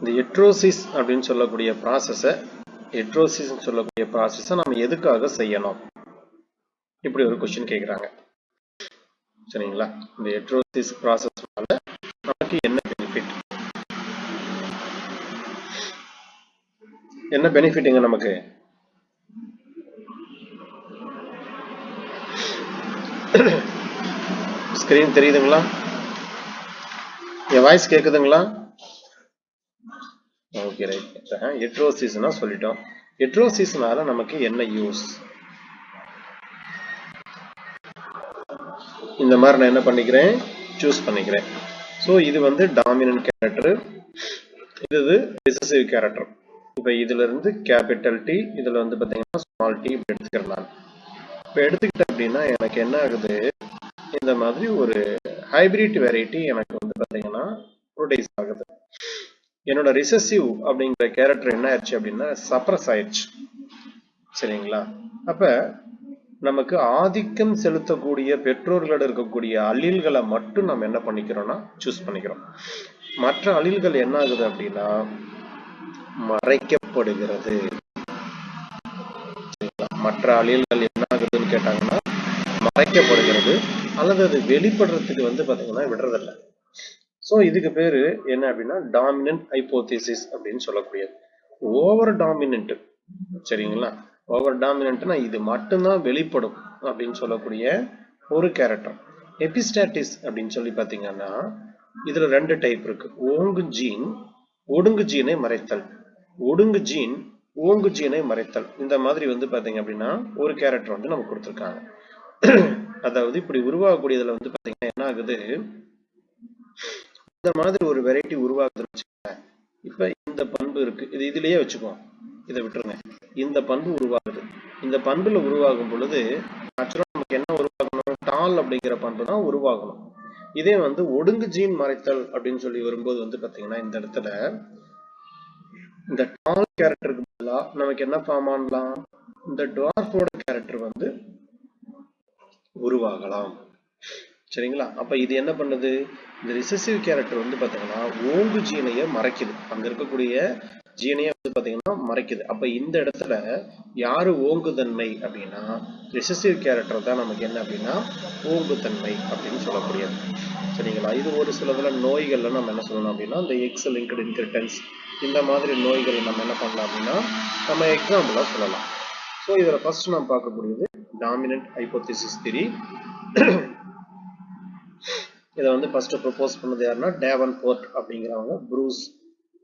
இந்த ஹெட்ரோசிஸ் அப்படின்னு சொல்லக்கூடிய ப்ராசஸை நம்ம எதுக்காக செய்யணும்? இப்படி ஒரு கொஸ்டின் கேட்குறாங்க. சரிங்களா? இந்த ஹெட்ரோசிஸ் ப்ராசஸ்னால நமக்கு என்ன பெனிஃபிட்? என்ன பெனிஃபிட்டுங்க நமக்கு? ஸ்கிரீன் தெரியுதுங்களா? என் வாய்ஸ் கேக்குதுங்களா? Okay, right. ஹெட்ரோசிஸ்னா சொல்லிட்டோம். ஹெட்ரோசிஸ்னால நமக்கு என்ன யூஸ்? இந்த மாதிரி நான் என்ன பண்ணிக்கிறேன், சூஸ் பண்ணிக்கிறேன். ஸோ இது வந்து டாமினன்ட் கேரக்டர், இது ரிசசிவ் கேரக்டர். இப்போ இதுல இருந்து கேபிட்டல் டி, இதுல வந்து பாத்தீங்கன்னா ஸ்மால் டி இப்படி எடுத்துக்கிறேன் நான். இப்போ எடுத்துக்கிட்டேன் அப்படின்னா எனக்கு என்ன ஆகுது, இந்த மாதிரி ஒரு ஹைபிரிட் வெரைட்டி எனக்கு வந்து பாத்தீங்கன்னா ப்ரொடியூஸ் ஆகுது. என்னோட ரிசசிவ் அப்படிங்கிற கேரக்டர் என்ன ஆயிடுச்சு அப்படின்னா சப்ரஸ் ஆயிடுச்சு. சரிங்களா? அப்ப நமக்கு ஆதிக்கம் செலுத்தக்கூடிய பெற்றோர்களோட இருக்கக்கூடிய அலீல்களை மட்டும் நம்ம என்ன பண்ணிக்கிறோம்னா சூஸ் பண்ணிக்கிறோம். மற்ற அலீல்கள் என்ன ஆகுது அப்படின்னா மறைக்கப்படுகிறது. மற்ற அலீல்கள் என்ன ஆகுதுன்னு கேட்டாங்கன்னா மறைக்கப்படுகிறது, அல்லது அது வெளிப்படுறதுக்கு வந்து பாத்தீங்கன்னா விடுறதில்லை. ஸோ இதுக்கு பேரு என்ன அப்படின்னா டாமினன்ட் ஹைபோதீசிஸ் அப்படின்னு சொல்லக்கூடியது. ஓவர் டாமினன்ட், சரிங்களா? ஓவர் டாமினன்ட்னா இது மட்டும்தான் வெளிப்படும் அப்படின்னு சொல்லக்கூடிய ஒரு கேரக்டர். எபிஸ்டாட்டிஸ் அப்படின்னு சொல்லி பாத்தீங்கன்னா இதுல 2 டைப் இருக்கு. ஓங்கு ஜீன் ஒடுங்கு ஜீனை மறைத்தல், ஒடுங்கு ஜீன் ஓங்கு ஜீனை மறைத்தல். இந்த மாதிரி வந்து பாத்தீங்க அப்படின்னா ஒரு கேரக்டர் வந்து நமக்கு கொடுத்துருக்காங்க. அதாவது இப்படி உருவாகக்கூடியதுல வந்து பாத்தீங்கன்னா என்ன ஆகுது, இந்த மாதிரி ஒரு வெரைட்டி உருவாகுதுன்னு வச்சுக்கோங்க. இப்ப இந்த பண்பு இருக்கு, இது இதுலயே வச்சுக்கோம், இதை விட்டுருங்க. இந்த பண்பு உருவாகுது. இந்த பண்புல உருவாகும் பொழுது ஆக்சுவலா நமக்கு என்ன உருவாகணும், டால் அப்படிங்கிற பண்பு தான் உருவாகணும். இதே வந்து ஒடுங்கு ஜீன் மறைத்தல் அப்படின்னு சொல்லி வரும்போது வந்து பாத்தீங்கன்னா இந்த இடத்துல இந்த டால் கேரக்டருக்கு பதிலா நமக்கு என்ன ஃபார்ம் ஆகலாம், இந்த டுவார்ஃபோட கேரக்டர் வந்து உருவாகலாம். சரிங்களா? அப்ப இது என்ன பண்ணுது, இந்த ரிசசிவ் கேரக்டர் வந்து பாத்தீங்கன்னா ஓங்கு ஜீனைய மறைக்குது, அங்க இருக்கக்கூடிய ஜீனைய வந்து பாத்தீங்கன்னா மறைக்குது. அப்ப இந்த இடத்துல யாரு ஓங்குதன்மை அப்படின்னா ரிசசிவ் கேரக்டர் தான் நமக்கு என்ன அப்படின்னா ஓங்குதன்மை அப்படின்னு சொல்லக்கூடியது. சரிங்களா? இது ஒரு சிலதுல நோய்கள்ல நம்ம என்ன சொல்லணும் அப்படின்னா இந்த எக்ஸ் லிங்க்டு இன்ஹெரிட்டன்ஸ், இந்த மாதிரி நோய்கள் நம்ம என்ன பண்ணலாம் அப்படின்னா நம்ம எக்ஸாம்பிளா சொல்லலாம். ஸோ இதுல ஃபர்ஸ்ட் நம்ம பார்க்கக்கூடியது டாமினன்ட் ஹைபோதீசிஸ் தியரி. இதை வந்து ஃபர்ஸ்ட் ப்ரொபோஸ் பண்ணது யாருன்னா டேவன்போர்ட் அப்படிங்கிறவங்க, ப்ரூஸ்,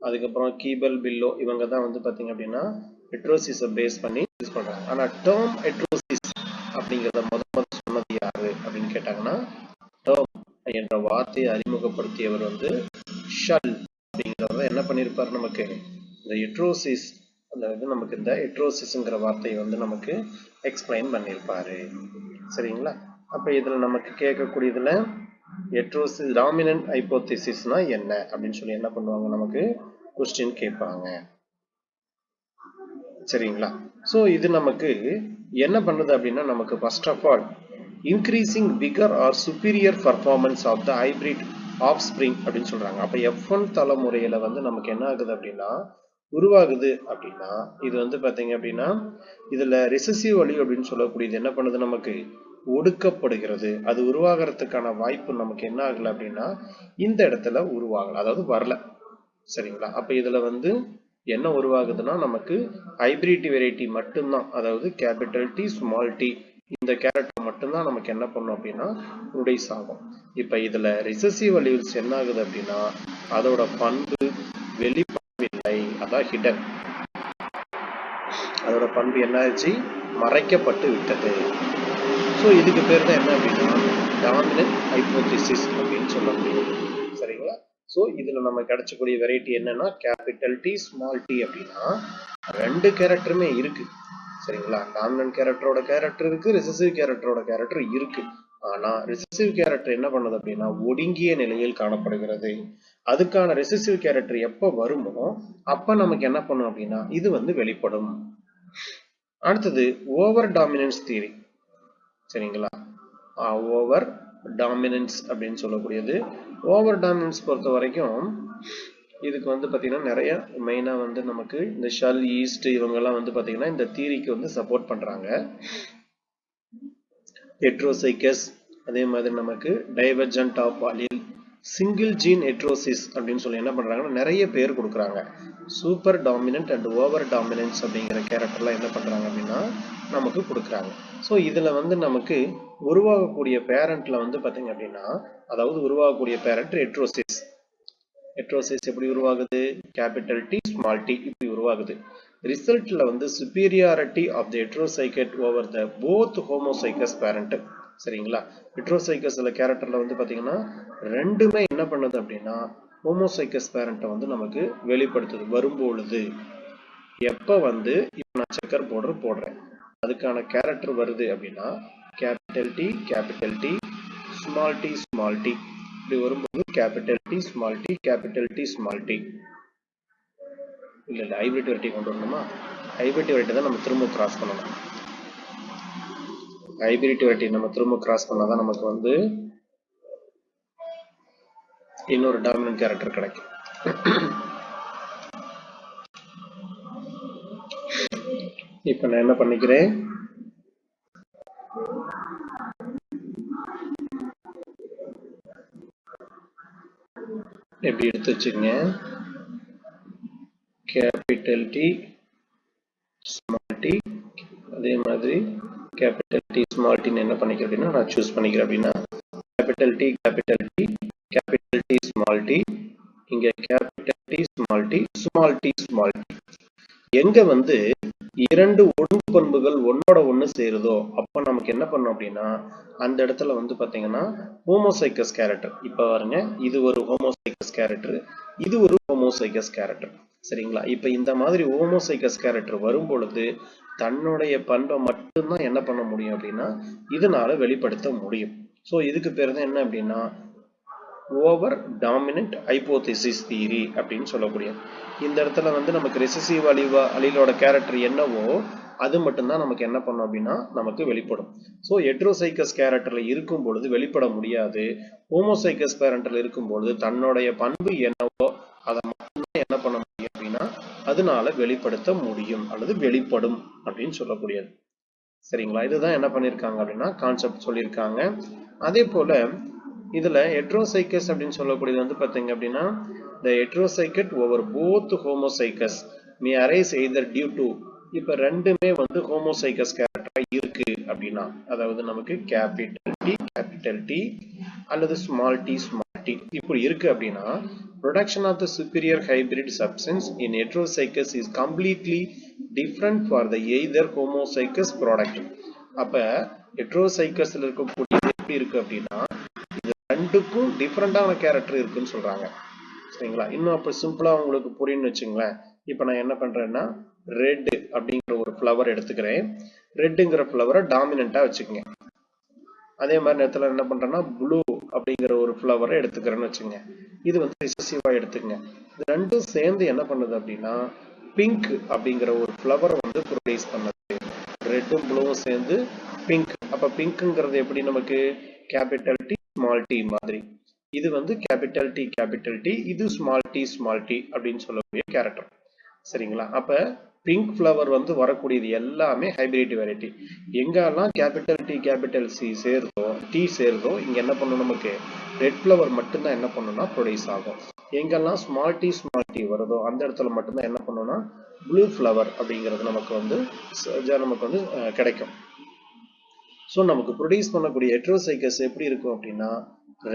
அதுக்கப்புறம் கீபல், பில்லோ, இவங்க தான் வந்து பாத்தீங்க அப்படின்னா ஹெட்ரோசிஸை பேஸ் பண்ணி யூஸ் பண்றாங்க. ஆனா டேர்ம் ஹெட்ரோசிஸ் அப்படிங்கிறத முதல் சொன்னது யாரு அப்படின்னு கேட்டாங்கன்னா டேர்ம் என்ற வார்த்தையை அறிமுகப்படுத்தியவர் வந்து ஷல் அப்படிங்கிறவர் என்ன பண்ணியிருப்பார், நமக்கு இந்த ஹெட்ரோசிஸ் அதாவது நமக்கு இந்த ஹெட்ரோசிஸ்ங்கிற வார்த்தையை வந்து நமக்கு எக்ஸ்பிளைன் பண்ணியிருப்பாரு. சரிங்களா? அப்ப இதுல நமக்கு கேட்கக்கூடியதுல ஹெட்ரோசிஸ் டாமினன்ட் ஹைபோதீசிஸ்னா என்ன அப்படின்னு சொல்லி என்ன பண்ணுவாங்க, நமக்கு क्वेश्चन கேட்பாங்க. சரிங்களா? சோ இது நமக்கு என்ன பண்ணுது அப்படின்னா நமக்கு first of all increasing vigour or superior performance of the hybrid offspring அப்படின்னு சொல்றாங்க. அப்ப F1 தலைமுறையில வந்து நமக்கு என்ன ஆகுது அப்படின்னா உருவாகுது அப்படின்னா இது வந்து பாத்தீங்க அப்படின்னா இதுல ரிசசிவ் அலீல் அப்படின்னு சொல்லக்கூடியது என்ன பண்ணுது, நமக்கு ஒடுக்கப்படுகிறது. அது உருவாகிறதுக்கான வாய்ப்பு நமக்கு என்ன ஆகல அப்படின்னா இந்த இடத்துல உருவாகல, அதாவது வரல. சரிங்களா? அப்ப இதுல வந்து என்ன உருவாகுதுன்னா நமக்கு ஹைபிரிட் வெரைட்டி மட்டும்தான், அதாவது கேபிட்டல் டி ஸ்மால் டி இந்த கேரக்டர் மட்டும்தான் நமக்கு என்ன பண்ணும் அப்படின்னா ப்ரொடியூஸ் ஆகும். இப்ப இதுல ரிசசிவ் அலீல்ஸ் என்ன ஆகுது அப்படின்னா அதோட பண்பு வெளிப்படவில்லை, அதான் ஹிடன். அதோட பண்பு என்ன ஆச்சு, மறைக்கப்பட்டு விட்டது. ஸோ இதுக்கு பேர் தான் என்ன அப்படின்னா டாமினன்ட் ஹைபோதீசிஸ் அப்படின்னு சொல்லக்கூடியது. சரிங்களா? ஸோ இதுல நம்ம கிடைச்சக்கூடிய வெரைட்டி என்னன்னா கேபிட்டல் டி ஸ்மால் டி அப்படின்னா 2 கேரக்டருமே இருக்கு. சரிங்களா? டாமினன்ட் கேரக்டரோட கேரக்டர் இருக்கு, ரிசசிவ் கேரக்டரோட கேரக்டர் இருக்கு. ஆனா ரிசசிவ் கேரக்டர் என்ன பண்ணுது அப்படின்னா ஒடுங்கிய நிலையில் காணப்படுகிறது. அதுக்கான ரிசசிவ் கேரக்டர் எப்ப வருமோ அப்ப நமக்கு என்ன பண்ணும் அப்படின்னா இது வந்து வெளிப்படும். அடுத்தது ஓவர் டாமினன்ஸ் தியரி. சரிங்களா? ஓவர் டாமினன்ஸ் அப்படின்னு சொல்லக்கூடியது. ஓவர் டாமினன்ஸ் பொறுத்த வரைக்கும் இதுக்கு வந்து பாத்தீங்கன்னா நிறைய மெயினா வந்து நமக்கு இந்த ஷல் ஈஸ்ட் இவங்க எல்லாம் வந்து பாத்தீங்கன்னா இந்த தியரிக்கு வந்து சப்போர்ட் பண்றாங்க. ஹெட்ரோசைகஸ், அதே மாதிரி நமக்கு divergent of allele, single gene heterosis அப்படின்னு சொல்லி என்ன பண்றாங்கன்னா நிறைய பேர் கொடுக்குறாங்க. Super dominant and over dominance அப்படிங்கிற கேரக்டர்லாம் என்ன பண்றாங்க அப்படின்னா நமக்கு கொடுக்குறாங்க. ஸோ இதுல வந்து நமக்கு உருவாகக்கூடிய பேரண்ட்ல வந்து பாத்தீங்க அப்படின்னா, அதாவது உருவாகக்கூடிய பேரண்ட் ஹெட்ரோசிஸ். ஹெட்ரோசிஸ் எப்படி உருவாகுது? கேபிட்டல் டி ஸ்மால் டி இப்படி உருவாகுது. ரிசல்ட்ல வந்து superiority of the heterozygote over the both homozygous parent. சரிங்களா? ஹெட்ரோசைகஸ்ல கேரக்டர்ல வந்து பாத்தீங்கன்னா ரெண்டுமே என்ன பண்ணுது அப்படின்னா ஹோமோசைகஸ் பேரண்ட்டை வந்து நமக்கு வெளிப்படுத்துது. வரும்பொழுது எப்ப வந்து இப்ப நான் செக்கர் போர்டர் போடுறேன், அதுக்கான கேரக்டர் வருது அப்படின்னா capital D small T small T இப்படி வரும்போது capital D small T capital D small T. இல்ல ஹைபிரிட் வெரைட்டி கொண்டு வரணுமா? ஹைபிரிட் வெரைட்டி தான் நம்ம திரும்ப கிராஸ் பண்ணணும். ஹைபிரிட் வெரைட்டி நம்ம திரும்ப கிராஸ் பண்ணாதான் நமக்கு வந்து இன்னொரு டாமினன்ட் கேரக்டர் கிடைக்கும். இப்ப நான் என்ன பண்ணிக்கிறேன், எப்படி எடுத்து வச்சுங்க, கேபிட்டல் டி ஸ்மால் டி, அதே மாதிரி கேபிட்டல் டி ஸ்மால் டி என்ன பண்ணிக்கிறேன் அப்படின்னா நான் சூஸ் பண்ணிக்கிறேன் அப்படின்னா கேபிட்டல் டி ஸ்மால் டி, இங்க capital D small T small T small T. எங்க வந்து இரண்டு ஒழுங்கு பண்புகள் ஒன்னோட ஒண்ணு சேருதோ அப்ப நமக்கு என்ன பண்ணும் அப்படின்னா அந்த இடத்துல வந்து பாத்தீங்கன்னா ஹோமோசைகஸ் கேரக்டர். இப்ப பாருங்க, இது ஒரு ஹோமோசைகஸ் கேரக்டர், இது ஒரு ஹோமோசைகஸ் கேரக்டர். சரிங்களா? இப்ப இந்த மாதிரி ஹோமோசைகஸ் கேரக்டர் வரும் பொழுது தன்னுடைய பண்பை மட்டும்தான் என்ன பண்ண முடியும் அப்படின்னா இதனால வெளிப்படுத்த முடியும். சோ இதுக்கு பேர் தான் என்ன அப்படின்னா ஓவர் டாமினன்ட் ஹைபோதீசிஸ் தியரி அப்படின்னு சொல்லக்கூடிய. இந்த இடத்துல வந்து நமக்கு ரெசசிவ் அலீலோட கேரக்டர் என்னவோ அது மட்டும்தான் நமக்கு என்ன பண்ணும் அப்படின்னா நமக்கு வெளிப்படும். ஸோ ஹெட்ரோசைகஸ் கேரக்டர்ல இருக்கும் பொழுது வெளிப்பட முடியாது. ஹோமோசைகஸ் பேரண்ட்ல இருக்கும் பொழுது தன்னுடைய பண்பு என்னவோ அதை மட்டும்தான் என்ன பண்ண முடியும் அப்படின்னா அதனால வெளிப்படுத்த முடியும் அல்லது வெளிப்படும் அப்படின்னு சொல்லக்கூடியது. சரிங்களா? இதுதான் என்ன பண்ணிருக்காங்க அப்படின்னா கான்செப்ட் சொல்லியிருக்காங்க. அதே போல இதுல ஹெட்ரோசைகஸ் அப்படின்னு சொல்லக்கூடியது வந்து பாத்தீங்க அப்படின்னா the heterozygous over both homozygous may arise either due to, இப்ப ரெண்டுமே வந்து ஹோமோசைகஸ் கேரக்டரா இருக்கு அப்படின்னா, அதாவது நமக்கு கேபிட்டல் டி அல்லது ஸ்மால் டி இப்படி இருக்கு அப்படின்னா production of the superior hybrid substance in heterozygous is completely different for the either homozygous product. அப்ப ஹெட்ரோசைகஸ்ல இருக்கக்கூடியது எப்படி இருக்கு அப்படின்னா ரெண்டுக்கும் டிஃபரெண்டான கேரக்டர் இருக்குன்னு சொல்றாங்க. சரிங்களா? இன்னும் அப்ப சிம்பிளா உங்களுக்கு புரியும்னு வச்சுங்களேன். இப்ப நான் என்ன பண்றேன்னா ரெட் அப்படிங்கிற ஒரு ஃப்ளவர் எடுத்துக்கிறேன். ரெட்டுங்கிற ஃப்ளவரை டாமினண்டா வச்சுக்கோங்க. அதே மாதிரி நேரத்துல என்ன பண்றேன்னா ப்ளூ அப்படிங்கிற ஒரு ஃப்ளவரை எடுத்துக்கிறேன்னு வச்சுங்க. இது வந்து ரிசசிவா எடுத்துக்கங்க. இது ரெண்டும் சேர்ந்து என்ன பண்ணுது அப்படின்னா பிங்க் அப்படிங்கிற ஒரு ஃப்ளவரை வந்து ப்ரொடியூஸ் பண்ணுது. ரெட்டும் ப்ளூவும் சேர்ந்து பிங்க். அப்ப பிங்க்ங்கிறது எப்படி நமக்கு கேபிட்டல் டி ஸ்மால் டி மாதிரி. இது வந்து கேபிட்டல் டி, இது ஸ்மால் டி அப்படின்னு சொல்லக்கூடிய கேரக்டர். சரிங்களா? அப்ப பிங்க் ஃப்ளவர் வந்து வரக்கூடியது எல்லாமே ஹைபிரிட் வெரைட்டி. எங்கெல்லாம் கேபிட்டல் சி சேருதோ டி சேருதோ இங்க என்ன பண்ணும் நமக்கு ரெட் ஃப்ளவர் மட்டும்தான் என்ன பண்ணும்னா ப்ரொடியூஸ் ஆகும். எங்கெல்லாம் ஸ்மால் டி வருதோ அந்த இடத்துல மட்டும்தான் என்ன பண்ணும்னா ப்ளூ ஃப்ளவர் அப்படிங்கிறது நமக்கு வந்து கிடைக்கும். ஸோ நமக்கு ப்ரொடியூஸ் பண்ணக்கூடிய ஹெட்ரோசைகஸ் எப்படி இருக்கும் அப்படின்னா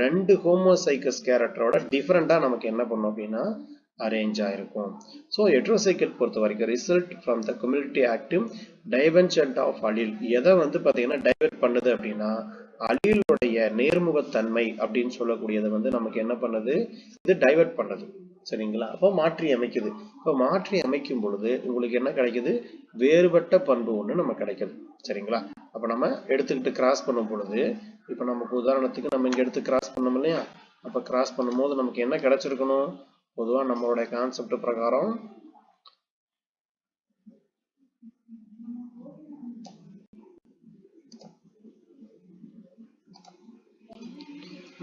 ரெண்டு ஹோமோசைகஸ் கேரக்டரோட டிஃபரெண்டா நமக்கு என்ன பண்ணும் அப்படின்னா அரேஞ்ச் ஆயிருக்கும். ஸோ ஹெட்ரோசைகஸ் பொறுத்த வரைக்கும் result from the community active divergent of allele. எதை வந்து பார்த்தீங்கன்னா டைவர்ட் பண்ணுது அப்படின்னா அலீலுடைய நேர்முகத்தன்மை அப்படின்னு சொல்லக்கூடியது வந்து நமக்கு என்ன பண்ணுது, இது டைவர்ட் பண்ணுது. சரிங்களா? அப்போ மாற்றி அமைக்குது. இப்போ மாற்றி அமைக்கும் பொழுது உங்களுக்கு என்ன கிடைக்குது, வேறுபட்ட பண்பு ஒன்று நம்ம கிடைக்குது. சரிங்களா? அப்ப நம்ம எடுத்துக்கிட்டு கிராஸ் பண்ணும் பொழுது இப்ப நமக்கு உதாரணத்துக்கு நம்ம இங்க எடுத்து கிராஸ் பண்ணோம் இல்லையா, அப்ப கிராஸ் பண்ணும்போது நமக்கு என்ன கிடைச்சிருக்கணும், பொதுவா நம்மளுடைய கான்செப்ட் பிரகாரம்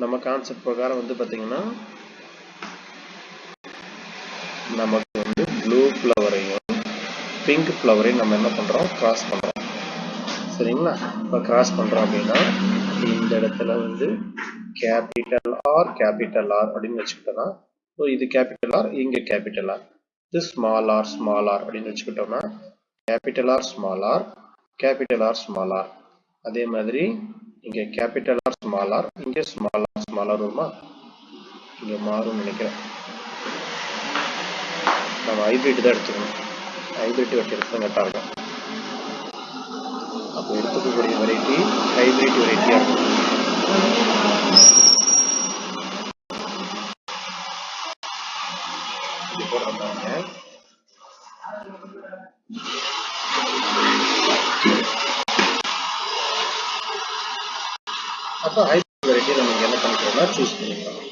நம்ம கான்செப்ட் பிரகாரம் வந்து பாத்தீங்கன்னா நமக்கு வந்து ப்ளூ ஃப்ளவரையும் பிங்க் ஃப்ளவரையும் நம்ம என்ன பண்ணுறோம், கிராஸ் பண்ணுறோம். சரிங்களா? இப்போ கிராஸ் பண்ணுறோம் அப்படின்னா இந்த இடத்துல வந்து கேபிட்டல் ஆர் அப்படின்னு வச்சுக்கிட்டோம்னா, ஸோ இது கேபிட்டல் ஆர், இங்கே கேபிட்டல் ஆர், இது ஸ்மால் ஆர் அப்படின்னு வச்சுக்கிட்டோம்னா கேபிட்டல் ஆர் ஸ்மால் ஆர். அதே மாதிரி இங்கே கேபிட்டல் ஆர் ஸ்மால் ஆர், இங்கே ஸ்மால் ஆர் வருமா? இங்கே மாறும்னு நினைக்கிறேன். நம்ம ஹைபிரிட் தான் எடுத்துக்கணும். ஹைபிரிட் எடுத்து கரெக்டாக இருக்கும். அப்போ எடுத்துக்கக்கூடிய வெரைட்டி ஹைபிரிட் வெரைட்டியாக இருக்கும். இது போடுறாங்க. அப்போ ஹைபிரிட் வெரைட்டி நம்ம என்ன பண்ணிக்கிறோம்னா சூஸ் பண்ணிக்கலாம்.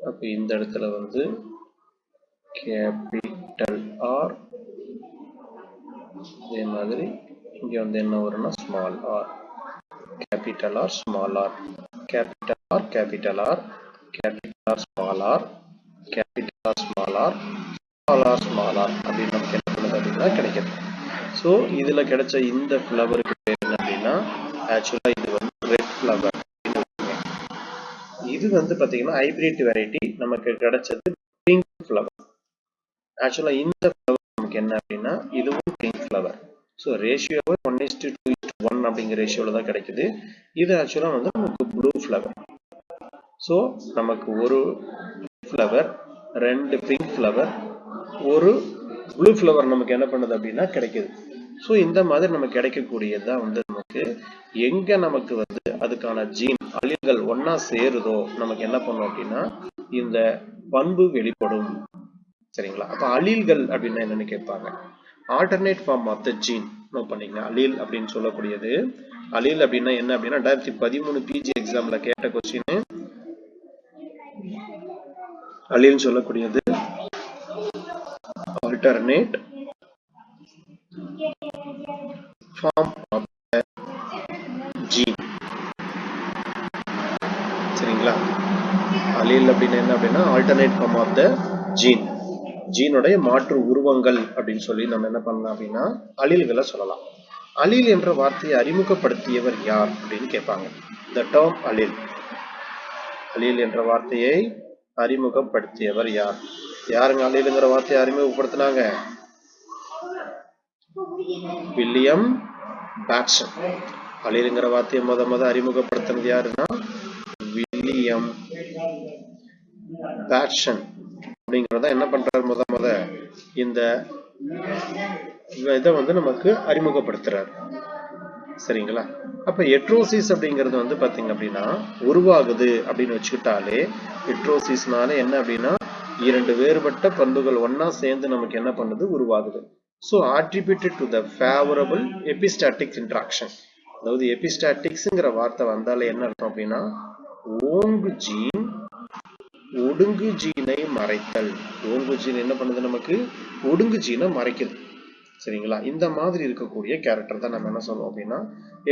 அப்போ இந்த இடத்துல வந்து கேபிட்டல் ஆர், அதே மாதிரி இங்கே வந்து என்ன வரும்னா small R. Capital R small R, capital R capital R, capital R small R, capital R small R, small R அப்படின்னு நமக்கு என்ன பண்ணுது அப்படின்னா கிடைக்குது. ஸோ இதில் கிடைச்ச இந்த ஃப்ளவருக்கு பேர் என்ன அப்படின்னா ஆக்சுவலாக இது வந்து ரெட் ஃப்ளவர். இது வந்து பார்த்தீங்கன்னா ஹைபிரிட் வெரைட்டி நமக்கு கிடைச்சது பிங்க் ஃப்ளவர். ஆக்சுவலாக இந்த ஃப்ளவர் நமக்கு என்ன அப்படின்னா இதுவும் பிங்க் ஃப்ளவர். ஸோ ரேஷியோவை 1:2:1 அப்படிங்கிற ரேஷியோவில் தான் கிடைக்குது. இது ஆக்சுவலாக வந்து நமக்கு ப்ளூ ஃப்ளவர். ஸோ நமக்கு ஒரு ஃப்ளவர், 2 பிங்க் ஃப்ளவர், ஒரு ப்ளூ ஃப்ளவர் நமக்கு என்ன பண்ணுது அப்படின்னா கிடைக்குது. ஸோ இந்த மாதிரி நமக்கு கிடைக்கக்கூடியதான் வந்து நமக்கு எங்க நமக்கு வந்து அதுக்கான ஜீன் அலீல்கள் ஒன்னா சேருதோ நமக்கு என்ன பண்ணும் அப்படின்னா இந்த பண்பு வெளிப்படும். சரிங்களா? அப்ப அலீல்கள் அப்படின்னா என்னன்னு கேட்பாங்க. Alternate form of the gene note பண்ணிங்க. அலீல் அப்படின்னு சொல்லக்கூடியது, அலீல் அப்படின்னா என்ன அப்படின்னா 2013 பிஜி எக்ஸாம்ல கேட்ட கொஸ்டின். அலீல் சொல்லக்கூடியது alternate form of the gene. சரிங்களா? அலீல் அப்படின்னா என்ன அப்படின்னா alternate form of the gene, ஜீனுடைய மாற்று உருவங்கள் அப்படின்னு சொல்லி நம்ம என்ன பண்ணலாம் அப்படின்னா அலீல்களை சொல்லலாம். அலீல் என்ற வார்த்தையை அறிமுகப்படுத்தியவர் யார் அப்படின்னு கேட்பாங்க. த டேர்ம் அலீல், அலீல் என்ற வார்த்தையை அறிமுகப்படுத்தியவர் யார்? யாருங்க அலீலுங்கிற வார்த்தையை அறிமுகப்படுத்தினாங்க? William Bateson. அலீலுங்கிற வார்த்தையை முத அறிமுகப்படுத்தினது யாருன்னா வில்லியம் பேட்சன். அப்படிங்கிறத என்ன பண்றாரு, முத இந்த இதை வந்து நமக்கு அறிமுகப்படுத்துறாரு. சரிங்களா? அப்ப எட்ரோசிஸ் அப்படிங்கிறது வந்து பாத்தீங்க அப்படின்னா உருவாகுது அப்படின்னு வச்சுக்கிட்டாலே, எட்ரோசிஸ்னால என்ன அப்படின்னா 2 வேறுபட்ட பண்புகள் ஒன்னா சேர்ந்து நமக்கு என்ன பண்ணுது, உருவாகுது. So attributed to the favorable epistatic interaction. அதாவது எபிஸ்டாட்டிக்ஸ்ங்கிற வார்த்தை வந்தாலே என்ன அர்த்தம் அப்படின்னா ஓங்கு ஜீன் ஒடுங்கு ஜீனை மறைத்தல். ஓங்கு ஜீன் என்ன பண்ணுது, நமக்கு ஒடுங்கு ஜீனை மறைக்குது. சரிங்களா? இந்த மாதிரி இருக்கக்கூடிய கேரக்டர் தான் நம்ம என்ன சொல்லுவோம் அப்படின்னா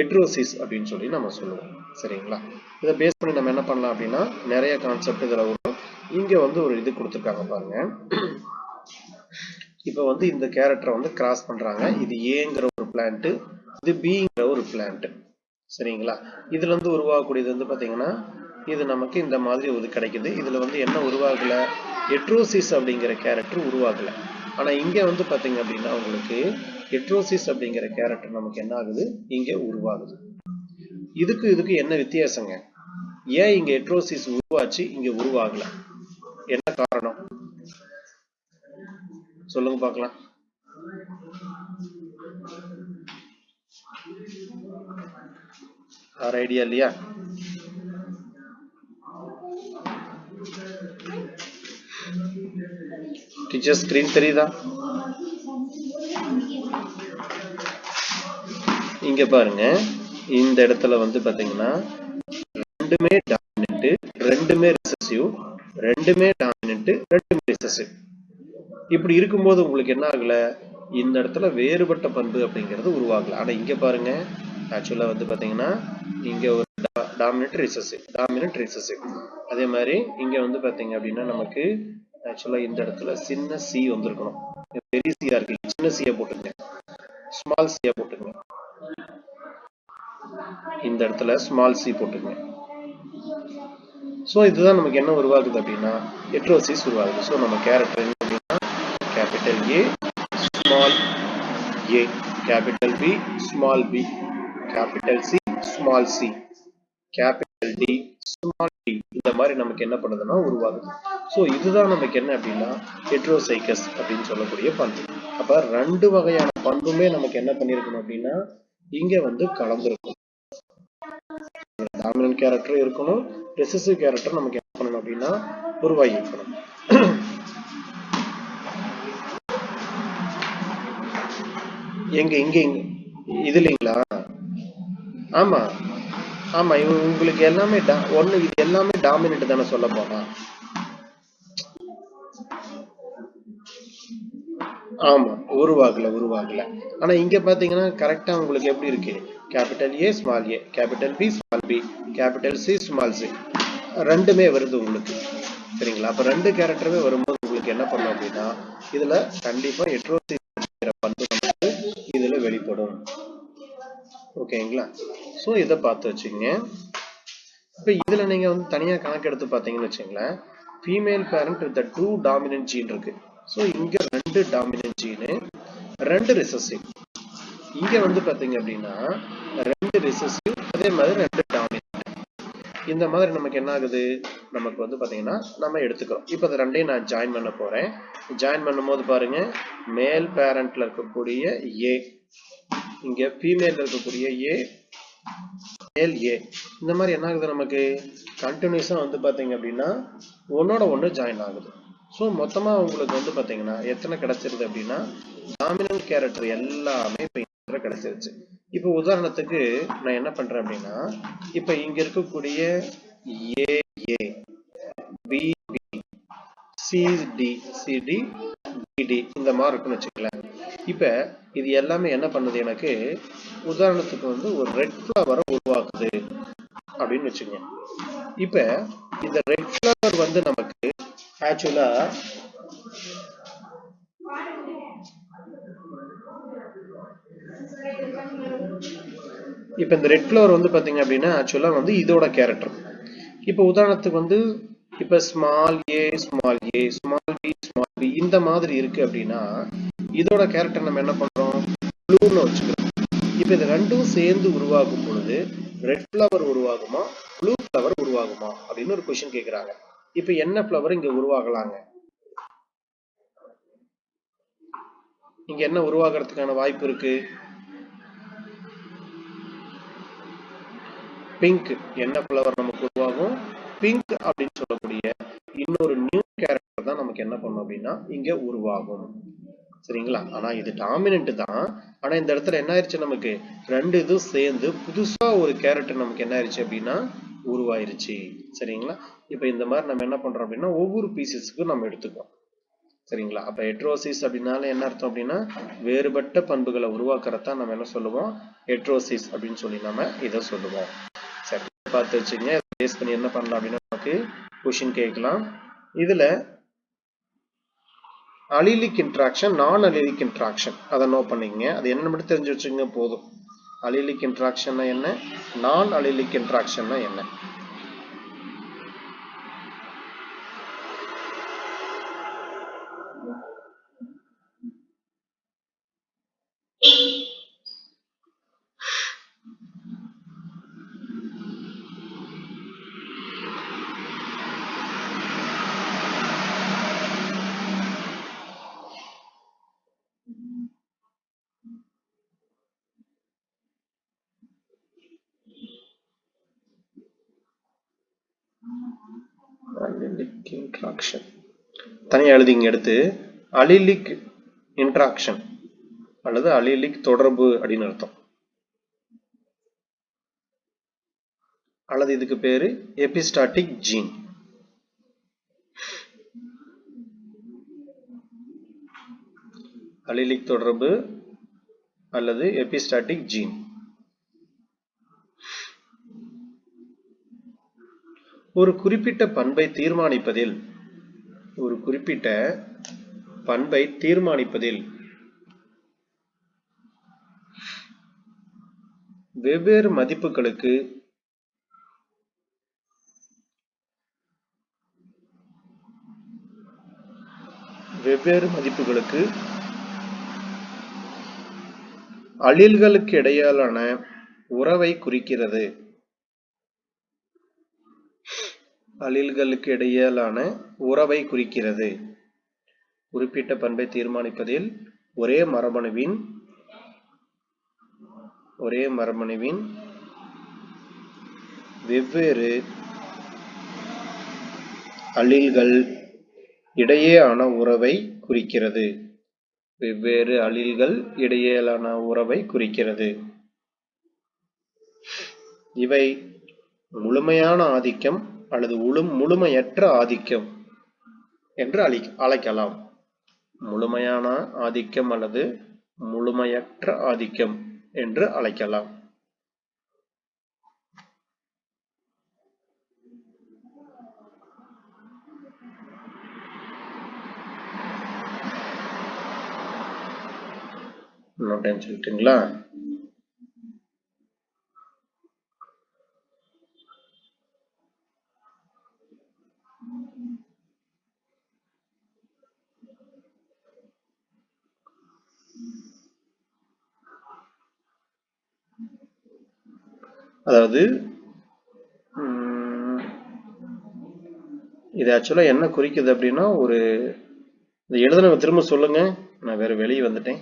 எட்ரோசிஸ் அப்படின்னு சொல்லி நம்ம சொல்லுவோம். சரிங்களா? இதை பேஸ் பண்ணி நம்ம என்ன பண்ணலாம் அப்படின்னா நிறைய கான்செப்ட் இதுல வரும். இங்க வந்து ஒரு இது கொடுத்துருக்காங்க பாருங்க. இப்ப வந்து இந்த கேரக்டரை வந்து கிராஸ் பண்றாங்க. இது ஏங்கிற ஒரு பிளான்ட், இது பிங்கிற ஒரு பிளான்ட். சரிங்களா? இதுல இருந்து உருவாகக்கூடியது வந்து பாத்தீங்கன்னா இது நமக்கு இந்த மாதிரி ஒரு கிடைக்குது. இதுல வந்து என்ன உருவாகல, எட்ரோசிஸ் அப்படிங்கிற கேரக்டர் உருவாகல. ஆனா இங்க வந்து பாத்தீங்க அப்படின்னா உங்களுக்கு எட்ரோசிஸ் அப்படிங்கிற கேரக்டர் நமக்கு என்ன ஆகுது, இங்க உருவாகுது. இதுக்கு என்ன வித்தியாசங்க? ஏன் இங்க எட்ரோசிஸ் உருவாச்சு, இங்க உருவாகல? என்ன காரணம் சொல்லுங்க பார்க்கலாம். ஐடியா இல்லையா? டீச்சர் ஸ்கிரீன் தெரியுதா? இங்க பாருங்க, இந்த இடத்துல வந்து பாத்தீங்கன்னா ரெண்டுமே டாமினன்ட், ரெண்டுமே ரிசசிவ், ரெண்டுமே டாமினன்ட், ரெண்டுமே ரிசசிவ். இப்படி இருக்கும்போது உங்களுக்கு என்ன ஆகல, இந்த இடத்துல வேறுபட்ட பண்பு அப்படிங்கிறது உருவாகல. ஆனா இங்க பாருங்க, ஆக்சுவலா வந்து பாத்தீங்கன்னா இங்க ஒரு டாமினன்ட் ரிசசிவ். அதே மாதிரி இங்க வந்து பாத்தீங்க அப்படின்னா நமக்கு ஆக்சுவலா இந்த இடத்துல சின்ன சி வந்திருக்கணும். பெரிய சியா இருக்கு, சின்ன சியா போட்டுங்க, ஸ்மால் சியா போட்டுங்க. இந்த இடத்துல ஸ்மால் சி போட்டுங்க. ஸோ இதுதான் நமக்கு என்ன உருவாகுது அப்படின்னா ஹெட்ரோசிஸ் உருவாகுது. ஸோ நம்ம கேரக்டர் என்ன அப்படின்னா capital A small A, capital B small B, capital C small C, capital D small D, இந்த மாதிரி நமக்கு என்ன பண்ணுதுன்னா உருவாகுது. ஸோ இதுதான் நமக்கு என்ன அப்படின்னா ஹெட்ரோசைகஸ் அப்படின்னு சொல்லக்கூடிய பண்பு. அப்ப ரெண்டு வகையான பண்புமே நமக்கு என்ன பண்ணிருக்கணும் அப்படின்னா இங்க வந்து கலந்துருக்கும். டாமினன்ட் கேரக்டர் இருக்கணும், ரெசசிவ் கேரக்டர் நமக்கு என்ன பண்ணணும் அப்படின்னா உருவாகி இருக்கணும். எங்க இங்க இது இல்லைங்களா? ஆமா ஆமா, உங்களுக்கு எல்லாமே ஒண்ணு, இது எல்லாமே டாமினன்ட் தானே சொல்ல போனா. ஆமா, உருவாகல. ஆனா இங்க பாத்தீங்கன்னா கரெக்டா உங்களுக்கு எப்படி இருக்கு, capital A small A, capital B small B, capital C small C, ரெண்டுமே வருது உங்களுக்கு. சரிங்களா? அப்ப ரெண்டு கேரக்டருமே வரும்போது உங்களுக்கு என்ன பண்ணும் அப்படின்னா இதுல கண்டிப்பா ஹெட்ரோசிஸ் பண்பு நமக்கு இதுல வெளிப்படும். ஓகேங்களா? சோ இத பார்த்து வச்சுங்க. இப்ப இதுல நீங்க வந்து தனியா கணக்கு எடுத்து பாத்தீங்கன்னு வச்சுங்களேன், female parent with two dominant gene இருக்கு. ஸோ இங்க ரெண்டு டாமினன்ட் ஜீனு, ரெண்டு ரிசசிவ். இங்க வந்து பாத்தீங்க அப்படின்னா ரெண்டு ரிசசிவ், அதே மாதிரி ரெண்டு டாமினன்ட். இந்த மாதிரி நமக்கு என்ன ஆகுது, நமக்கு வந்து பாத்தீங்கன்னா நம்ம எடுத்துக்கிறோம். இப்போ இந்த ரெண்டையும் நான் ஜாயின் பண்ண போறேன். ஜாயின் பண்ணும்போது பாருங்க, மேல் பேரண்ட்ல இருக்கக்கூடிய ஏ, இங்க ஃபீமேல் இருக்கக்கூடிய ஏ, மேல் ஏ, இந்த மாதிரி என்ன ஆகுது நமக்கு கண்டினியூஸா வந்து பாத்தீங்க அப்படின்னா ஒன்னோட ஒண்ணு ஜாயின் ஆகுது. ஸோ மொத்தமா உங்களுக்கு வந்து பாத்தீங்கன்னா எத்தனை கிடைச்சிருது அப்படின்னா டாமினன்ட் கேரக்டர் எல்லாமே இப்ப கிடைச்சிருச்சு. இப்போ உதாரணத்துக்கு நான் என்ன பண்றேன் அப்படின்னா இப்ப இங்க இருக்கக்கூடிய A A, B B, CD CD, DD இந்த மாதிரி இருக்குன்னு வச்சுக்கலாம். இப்ப இது எல்லாமே என்ன பண்ணுது, எனக்கு உதாரணத்துக்கு வந்து ஒரு ரெட் ஃபிளவரை உருவாக்குது அப்படின்னு வச்சுக்கோங்க. இப்ப இந்த ரெட் ஃபிளவர் வந்து நமக்கு ஆக்சுவலா இப்ப இந்த ரெட் ஃபிளவர் வந்து பாத்தீங்க அப்படின்னா ஆக்சுவலா வந்து இதோட கேரக்டர். இப்ப உதாரணத்துக்கு வந்து இப்ப small A small A, small B small B இந்த மாதிரி இருக்கு அப்படின்னா இதோட கேரக்டர் நம்ம என்ன பண்றோம், ப்ளூன்னு வச்சுக்கிறோம். இப்ப இது ரெண்டும் சேர்ந்து உருவாகும் பொழுது ரெட் ஃபிளவர் உருவாகுமா ப்ளூ ஃபிளவர் உருவாகுமா அப்படின்னு ஒரு கொஸ்டின் கேக்குறாங்க. இப்ப என்ன ஃபிளவர் இங்க உருவாகலாங்க, இங்க என்ன உருவாகிறதுக்கான வாய்ப்பு இருக்கு, பிங்க். என்ன ஃபிளவர் நமக்கு உருவாகும், பிங்க் அப்படின்னு சொல்லக்கூடிய இன்னொரு நியூ கேரக்டர் தான் நமக்கு என்ன பண்ணும் அப்படின்னா இங்க உருவாகும். சரிங்களா? ஆனா இது டாமினன்ட் தான். ஆனா இந்த இடத்துல என்ன ஆயிடுச்சு, நமக்கு ரெண்டு இதுவும் சேர்ந்து புதுசா ஒரு கேரக்டர் நமக்கு என்ன ஆயிடுச்சு அப்படின்னா உருவாயிருச்சு. சரிங்களா? இப்ப இந்த மாதிரி நம்ம என்ன பண்றோம் அப்படின்னா ஒவ்வொரு பீசஸ்க்கும் நம்ம எடுத்துக்கோம். சரிங்களா? அப்ப ஹெட்ரோசிஸ் அப்படின்னால என்ன அர்த்தம் அப்படின்னா வேறுபட்ட பண்புகளை உருவாக்குறதான் நம்ம என்ன சொல்லுவோம், ஹெட்ரோசிஸ் அப்படின்னு சொல்லி நம்ம இதை சொல்லுவோம். சரி, பார்த்து வச்சுங்க. பேஸ் பண்ணி என்ன பண்ணலாம் அப்படின்னா நமக்கு கொஸ்டின் கேட்கலாம். இதுல அலிலிக் இன்ட்ராக்ஷன், நான் அலிலிக் இன்ட்ராக்ஷன் அதை நோட் பண்ணிக்கங்க. அது என்னன்னு மட்டும் தெரிஞ்சு வச்சுங்க போதும். அலிலிக் இன்ட்ராக்ஷன்னா என்ன, நான் அலிலிக் இன்ட்ராக்ஷன்னா என்ன. அலிலிக் இன்ட்ராக்ஷன் தனியா எழுதிங்க. எடுத்து அலிலிக் இன்ட்ராக்ஷன் அல்லது அலிலிக் தொடர்பு அப்படின்னு அர்த்தம். அல்லது இதுக்கு பேரு எபிஸ்டாட்டிக் ஜீன். அல்லீலிக் தொடர்பு அல்லது எபிஸ்டாட்டிக் ஜீன். ஒரு குறிப்பிட்ட பண்பை தீர்மானிப்பதில் வெவ்வேறு மதிப்புகளுக்கு அல்லீல்களுக்கு இடையிலான உறவை குறிக்கிறது. குறிப்பிட்ட பண்பை தீர்மானிப்பதில் ஒரே மரபணுவின் வெவ்வேறு அல்லீல்கள் இடையேயான உறவை குறிக்கிறது. இவை முழுமையான ஆதிக்கம் அல்லது முழுமையற்ற ஆதிக்கம் என்று அழைக்கலாம். முழுமையான ஆதிக்கம் அல்லது முழுமையற்ற ஆதிக்கம் என்று அழைக்கலாம். சொல்லிட்டீங்களா? அதாவது இது ஆக்சுவலா என்ன குறிக்குது அப்படின்னா, ஒரு எழுதுன திரும்ப சொல்லுங்க, நான் வேற வெளியே வந்துட்டேன்.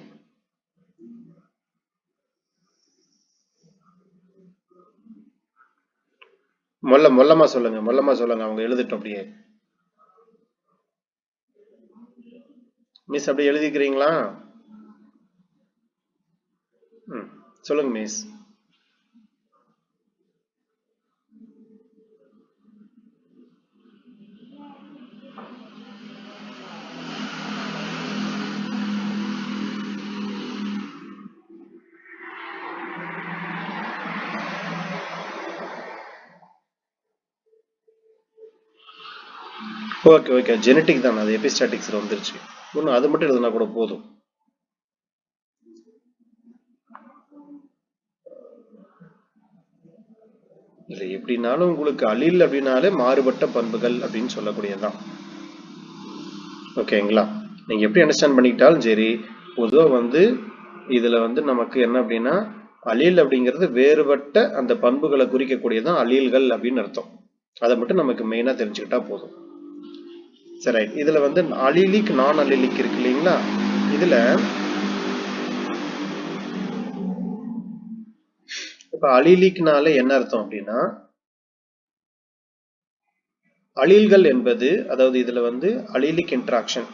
மொல்லமா சொல்லுங்க, அவங்க எழுதிட்டோம். அப்படியே மிஸ் அப்படியே எழுதிக்கிறீங்களா? சொல்லுங்க மிஸ். ஓகே ஜெனடிக் தான், அது எபிஸ்டாட்டிக்ஸ்ல வந்துருச்சு. ஒன்றும் அது மட்டும் எழுதுனா கூட போதும். இல்லை எப்படின்னாலும் உங்களுக்கு அல்லீல் அப்படின்னாலே மாறுபட்ட பண்புகள் அப்படின்னு சொல்லக்கூடியதுதான். ஓகேங்களா? நீங்க எப்படி அண்டர்ஸ்டாண்ட் பண்ணிக்கிட்டாலும் சரி, பொதுவாக இதுல நமக்கு என்ன அப்படின்னா, அல்லீல் அப்படிங்கிறது வேறுபட்ட அந்த பண்புகளை குறிக்கக்கூடியதான் அல்லீல்கள் அப்படின்னு அர்த்தம். அதை மட்டும் நமக்கு மெயினா தெரிஞ்சுக்கிட்டா போதும். சரி, இதுல அல்லீலிக் நான் அல்லீலிக் இருக்கு இல்லைங்களா? இதுல இப்ப அல்லீலிக்னால என்ன அர்த்தம் அப்படின்னா, அல்லீல்கள் என்பது, அதாவது இதுல அல்லீலிக் இன்ட்ராக்ஷன்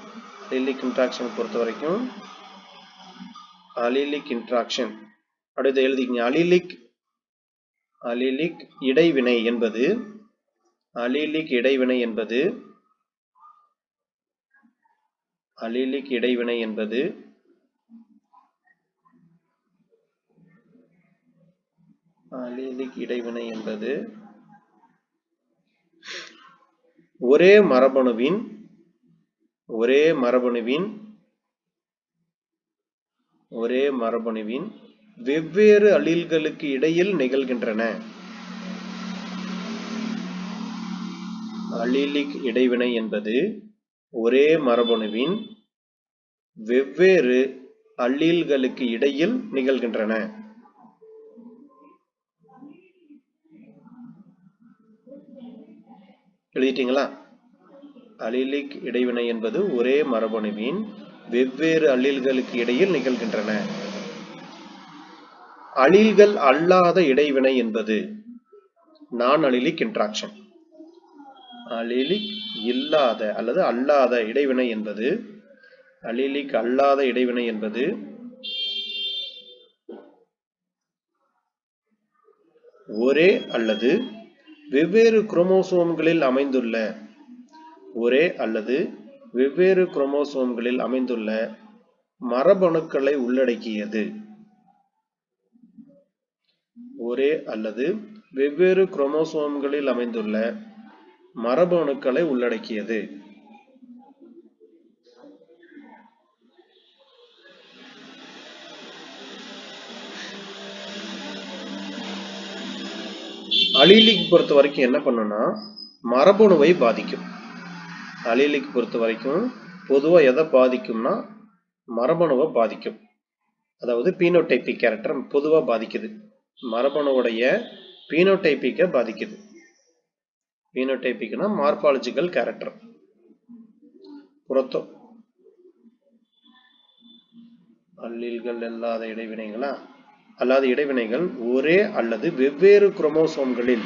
பொறுத்த வரைக்கும் அல்லீலிக் இன்ட்ராக்ஷன் அடுத்து எழுதிக்கங்க. அல்லீலிக் இடைவினை என்பது ஒரே மரபணுவின் வெவ்வேறு அல்லீல்களுக்கு இடையில் நிகழ்கின்றன. அல்லீலிக் இடைவினை என்பது ஒரே மரபணுவின் வெவ்வேறு அல்லீல்களுக்கு இடையில் நிகழ்கின்றன. எழுதிட்டீங்களா? அல்லீலிக் இடைவினை என்பது ஒரே மரபணுவின் வெவ்வேறு அல்லீல்களுக்கு இடையில் நிகழ்கின்றன. அல்லீல்கள் அல்லாத இடைவினை என்பது நான் அல்லீலிக் இன்ட்ராக்ஷன். அல்லீலிக் இல்லாத அல்லது அல்லாத இடைவினை என்பது அல்லீலிக் அல்லாத இடைவினை என்பது ஒரே அல்லது வெவ்வேறு குரோமோசோம்களில் அமைந்துள்ள மரபணுக்களை உள்ளடக்கியது. ஒரே அல்லது வெவ்வேறு குரோமோசோம்களில் அமைந்துள்ள மரபணுக்களை உள்ளடக்கியது. அலீலிக் பொறுத்த வரைக்கும் என்ன பண்ணுன்னா மரபணுவை பாதிக்கும். அலீலிக் பொறுத்த வரைக்கும் பொதுவா எதை பாதிக்கும்னா மரபணுவை பாதிக்கும். அதாவது பீனோடைபிக் கேரக்டர் பொதுவா பாதிக்குது. மரபணுவுடைய பீனோடைபிக்கை பாதிக்குது. பீனோடைபிக்னா மார்பாலஜிக்கல் கேரக்டர். புறத்தோ அல்லீல்கள் இல்லாத இடைவினைகளா அல்லாத இடைவினைகள் ஒரே அல்லது வெவ்வேறு குரோமோசோம்களில்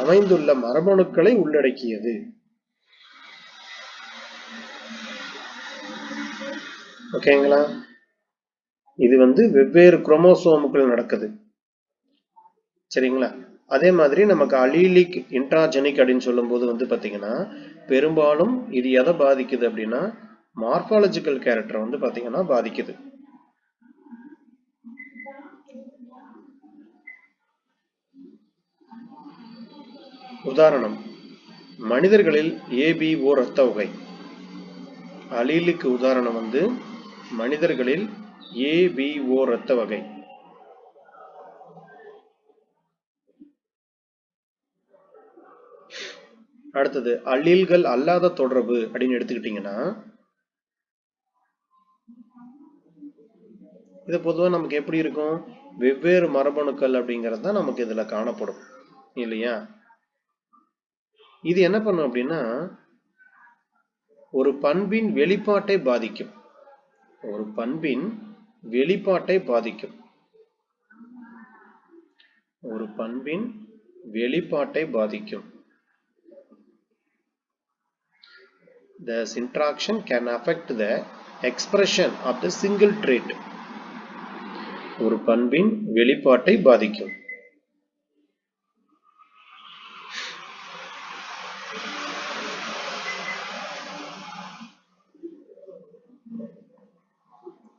அமைந்துள்ள மரபணுக்களை உள்ளடக்கியது. ஓகேங்களா? இது வெவ்வேறு குரோமோசோம்கள் நடக்குது. சரிங்களா? அதே மாதிரி நமக்கு அலீலிக் இன்ட்ராஜெனிக் அப்படின்னு சொல்லும் போது பாத்தீங்கன்னா பெரும்பாலும் இது எதை பாதிக்குது அப்படின்னா மார்பாலஜிக்கல் கேரக்டர் பாத்தீங்கன்னா பாதிக்குது. உதாரணம் மனிதர்களில் ABO இரத்த வகை. அலீலிக் உதாரணம் மனிதர்களில் ABO இரத்த வகை. அடுத்தது அல்லீல்கள் அல்லாத தொடர்பு அப்படின்னு எடுத்துக்கிட்டீங்கன்னா இது பொதுவா நமக்கு எப்படி இருக்கும்? வெவ்வேறு மரபணுக்கள் அப்படிங்கிறது தான் நமக்கு இதுல காணப்படும் இல்லையா? இது என்ன பண்ணும் அப்படின்னா ஒரு பண்பின் வெளிப்பாட்டை பாதிக்கும். This interaction can affect the expression of the single trait. ஒரு பண்பின் வெளிப்பாட்டை பாதிக்கும்.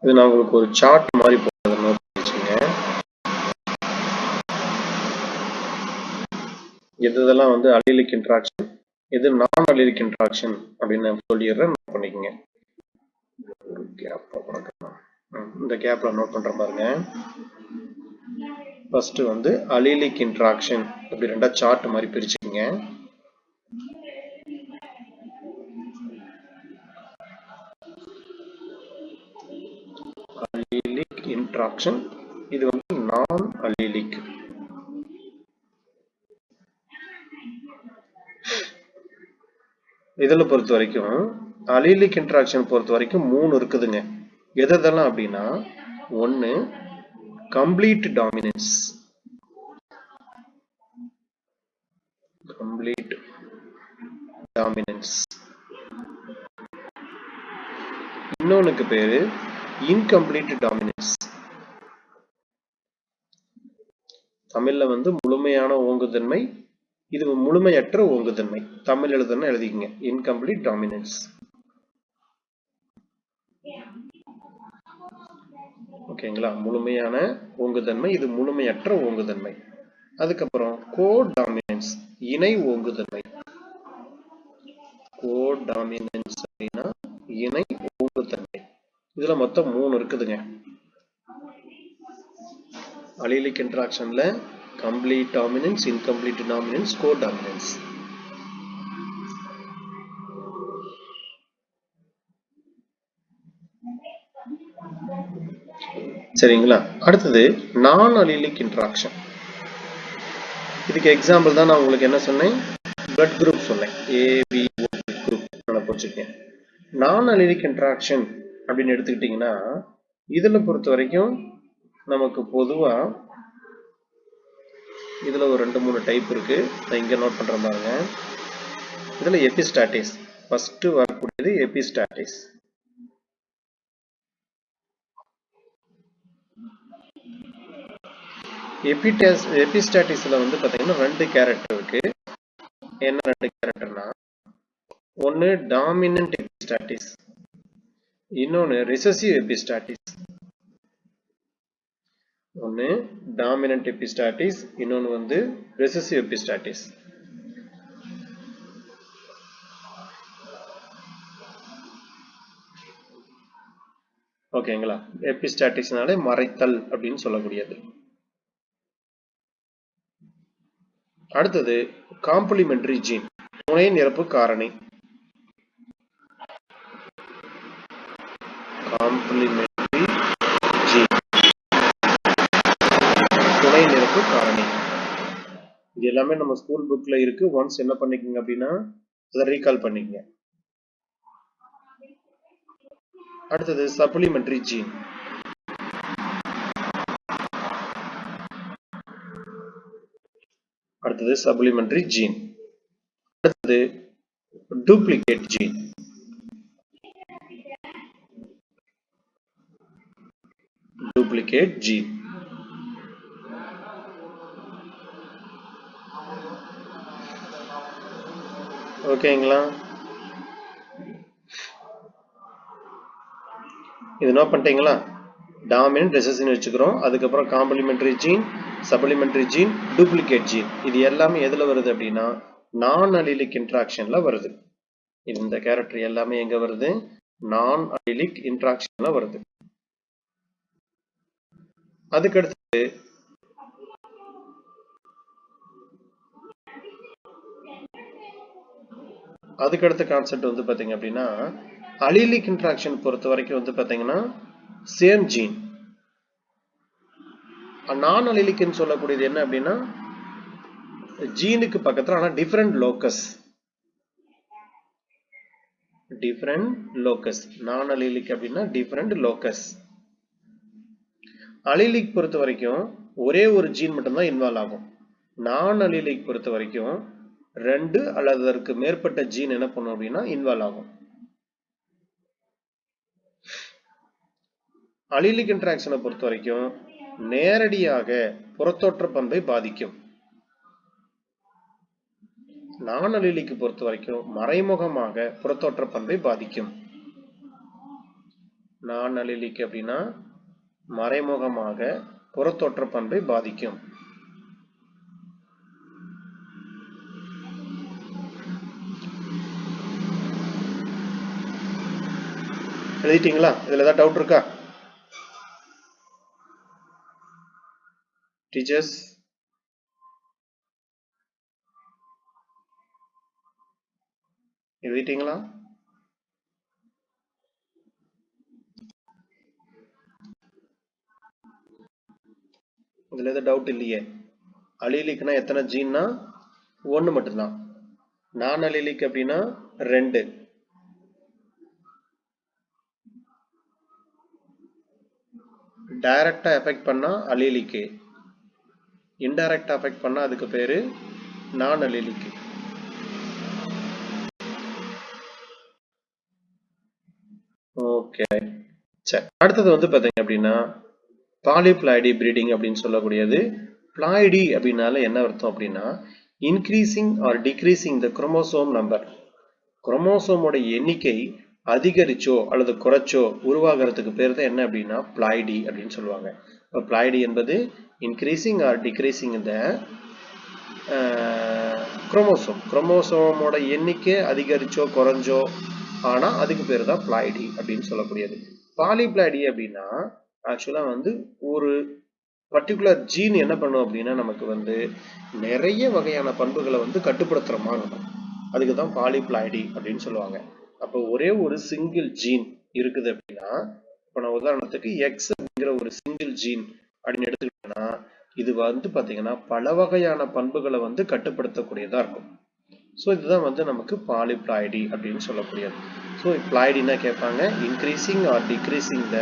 இது நான் உங்களுக்கு ஒரு சார்ட் மாதிரி போடுறேன், நோட் பண்ணிக்கங்க. இதெல்லாம் அல்லீலிக் இன்ட்ராக்ஷன், இது நான் அல்லீலிக் இன்ட்ராக்ஷன் அப்படின்னு சொல்லிடுறேன், நோட் பண்ணிக்கங்க. ஒரு கேப் இந்த கேப்ல நோட் பண்ற பாருங்க. ஃபர்ஸ்ட் அல்லீலிக் இன்ட்ராக்ஷன் அப்படி ரெண்டா சார்ட் மாதிரி பிரிச்சுக்கங்க. அல்லீலிக் இன்ட்ராக்ஷன், இது நான் அல்லீலிக். இதுல பொறுத்த வரைக்கும் அல்லீலிக் இன்ட்ராக்ஷன் பொறுத்த வரைக்கும் 3 இருக்குதுங்க. எதெல்லாம் அப்படின்னா 1 கம்ப்ளீட் டாமினன்ஸ். இன்னொன்னுக்கு பேரு இன்கம்ப்ளீட் டாமினன்ஸ். தமிழ்ல முழுமையான ஓங்குதன்மை, இது முழுமையற்ற ஓங்குதன்மை. தமிழ் எழுதுனா எழுதிக்கங்க, இன்கம்ப்ளீட் டாமினன்ஸ். ஓகேங்களா? முழுமையான ஓங்குதன்மை, இது முழுமையற்ற ஓங்குதன்மை. அதுக்கப்புறம் கோடாமினன்ஸ், இணை ஓங்குதன்மை. கோடாமினன்ஸ் அப்படின்னா இணை ஓங்குதன்மை. இதுல மொத்தம் 3 இருக்குதுங்க. அல்லீலிக் இன்ட்ராக்ஷன்ல complete dominance, incomplete dominance, codominance. சரிங்களா? அடுத்தது நான் அல்லீலிக் இன்ட்ராக்ஷன். இதுக்கு எக்ஸாம்பிள் தான் நான் உங்களுக்கு என்ன சொன்னேன், பிளட் குரூப் சொன்னேன், ABO குரூப். நல்லா புரிஞ்சுக்கேன். நான் அல்லீலிக் இன்ட்ராக்ஷன் அப்படின்னு எடுத்துக்கிட்டீங்கன்னா இதுல பொறுத்த வரைக்கும் நமக்கு பொதுவா இதுல ஒரு 2-3 டைப் இருக்கு. நான் இங்க நோட் பண்ற பாருங்க. இதுல எபிஸ்டாட்டிஸ் ஃபர்ஸ்ட் வரக்கூடியது. எபிஸ்டாட்டிஸ் எபிஸ்டாட்டிஸ்ல பாத்தீங்கன்னா 2 கேரக்டர் இருக்கு. என்ன 2 கேரக்டர்னா ஒன்று டாமினன்ட் எபிஸ்டாட்டிஸ், இன்னொன்று ரிசசிவ் எபிஸ்டாட்டிஸ். ஒன்று டாமினன்ட் எபிஸ்டாட்டிஸ், இன்னொன்று வந்து ரிசசிவ் எபிஸ்டாட்டிஸ். ஓகேங்களா? எபிஸ்டாட்டிக்ஸ்னாலே மறைத்தல் அப்படின்னு சொல்லக்கூடியது. அடுத்தது காம்ப்ளிமெண்டரி ஜீன், துணை நிரப்பு காரணி. காம்ப்ளிமெண்டரி ஜீன், துணை நிரப்பு காரணி. இது எல்லாமே நம்ம ஸ்கூல் புக்ல இருக்கு. ஒன்ஸ் என்ன பண்ணிக்கங்க அப்படின்னா அதை ரீகால் பண்ணிக்கங்க. அடுத்தது சப்ளிமெண்டரி ஜீன். அடுத்தது சப்ளிமெண்டரி ஜீன். அடுத்தது டூப்ளிகேட் ஜீன். Duplicate gene. ஓகேங்களா? இது நோட் பண்ணிட்டீங்களா? டாமினன்ட், ரெசசிவ் வச்சுக்கிறோம். அதுக்கப்புறம் complementary gene, supplementary gene, duplicate gene. இது எல்லாமே எதுல வருது அப்படின்னா நான் அல்லீலிக் இன்டராக்ஷன்ல வருது. இந்த கேரக்டர் எல்லாமே எங்க வருது? நான் அல்லீலிக் இன்டராக்ஷன்ல வருது. அதுக்கடுத்து அதுக்கடுத்த கான்செப்ட் வந்து பாத்தீங்க அப்படின்னா அல்லீலிக் இன்டராக்ஷன் பொறுத்த வரைக்கும் வந்து பாத்தீங்கன்னா சேம் ஜீன். நான் அல்லீலிக்னு சொல்லக்கூடியது என்ன அப்படின்னா ஜீனுக்கு பக்கத்துல ஆனா டிஃபரெண்ட் லோக்கஸ். Different locus. நான் அல்லீலிக் அப்படின்னா டிஃபரெண்ட் லோக்கஸ். அல்லீலிக் பொறுத்த வரைக்கும் ஒரே ஒரு ஜீன் மட்டும்தான் இன்வால்வ் ஆகும். நான் அல்லீலிக் பொறுத்த வரைக்கும் 2 அல்லது அதற்கு மேற்பட்ட ஜீன் என்ன பண்ணும் அப்படின்னா இன்வால்வ் ஆகும். அல்லீலிக் இன்டராக்ஷனை பொறுத்த வரைக்கும் நேரடியாக புறத்தோற்ற பண்பை பாதிக்கும். நான் அல்லீலிக்கு பொறுத்த வரைக்கும் மறைமுகமாக புறத்தோற்ற பண்பை பாதிக்கும். நான் அல்லீலிக் அப்படின்னா மறைமுகமாக புறத்தோற்ற பண்பை பாதிக்கும். எழுதிட்டீங்களா? இதுல ஏதாவது டவுட் இருக்கா டீச்சர்ஸ்? எழுதிட்டீங்களா? இதுல ஏதாவது டவுட் இல்லையே? அல்லீலிக்னா எத்தனை ஜீன்னா 1 மட்டும்தான். நான் அல்லீலிக் அப்படின்னா 2. டைரக்டா எஃபெக்ட் பண்ணா அல்லீலிக்கு, இன்டைரக்டா எஃபெக்ட் பண்ணா அதுக்கு பேரு நான் அல்லீலிக்கு. ஓகே, சரி. அடுத்தது வந்து பாத்தீங்க அப்படின்னா பாலிப்ளாய்டி பிரீடிங் அப்படின்னு சொல்லக்கூடியது. பிளாய்டி அப்படின்னால என்ன அர்த்தம் அப்படின்னா increasing or decreasing the chromosome number. குரோமோசோமோட எண்ணிக்கை அதிகரிச்சோ அல்லது குறைச்சோ உருவாகிறதுக்கு பேர் தான் என்ன அப்படின்னா பிளாய்டி அப்படின்னு சொல்லுவாங்க. இப்போ பிளாய்டி என்பது இன்க்ரீசிங் ஆர் டிக்ரீசிங் இந்த குரோமோசோம். குரோமோசோமோட எண்ணிக்கை அதிகரிச்சோ குறைஞ்சோ ஆனா அதுக்கு பேர் தான் பிளாய்டி அப்படின்னு சொல்லக்கூடியது. பாலிபிளாய்டி அப்படின்னா ஆக்சுவலா வந்து ஒரு பர்டிகுலர் ஜீன் என்ன பண்ணும் அப்படின்னா நமக்கு வந்து நிறைய வகையான பண்புகளை வந்து கட்டுப்படுத்துற மாதிரி இருக்கும். அதுக்கு தான் பாலிபிளாய்டி அப்படின்னு சொல்லுவாங்க. அப்போ ஒரே ஒரு சிங்கிள் ஜீன் இருக்குது அப்படின்னா, இப்போ நான் உதாரணத்துக்கு எக்ஸ் அப்படிங்கிற ஒரு சிங்கிள் ஜீன் அப்படின்னு எடுத்துக்கிட்டோம்னா இது வந்து பாத்தீங்கன்னா பல வகையான பண்புகளை வந்து கட்டுப்படுத்தக்கூடியதா இருக்கும். ஸோ இதுதான் வந்து நமக்கு பாலிப்ளாய்டி அப்படின்னு சொல்லக்கூடியது. ஸோ பிளாய்டினா கேட்பாங்க increasing or decreasing the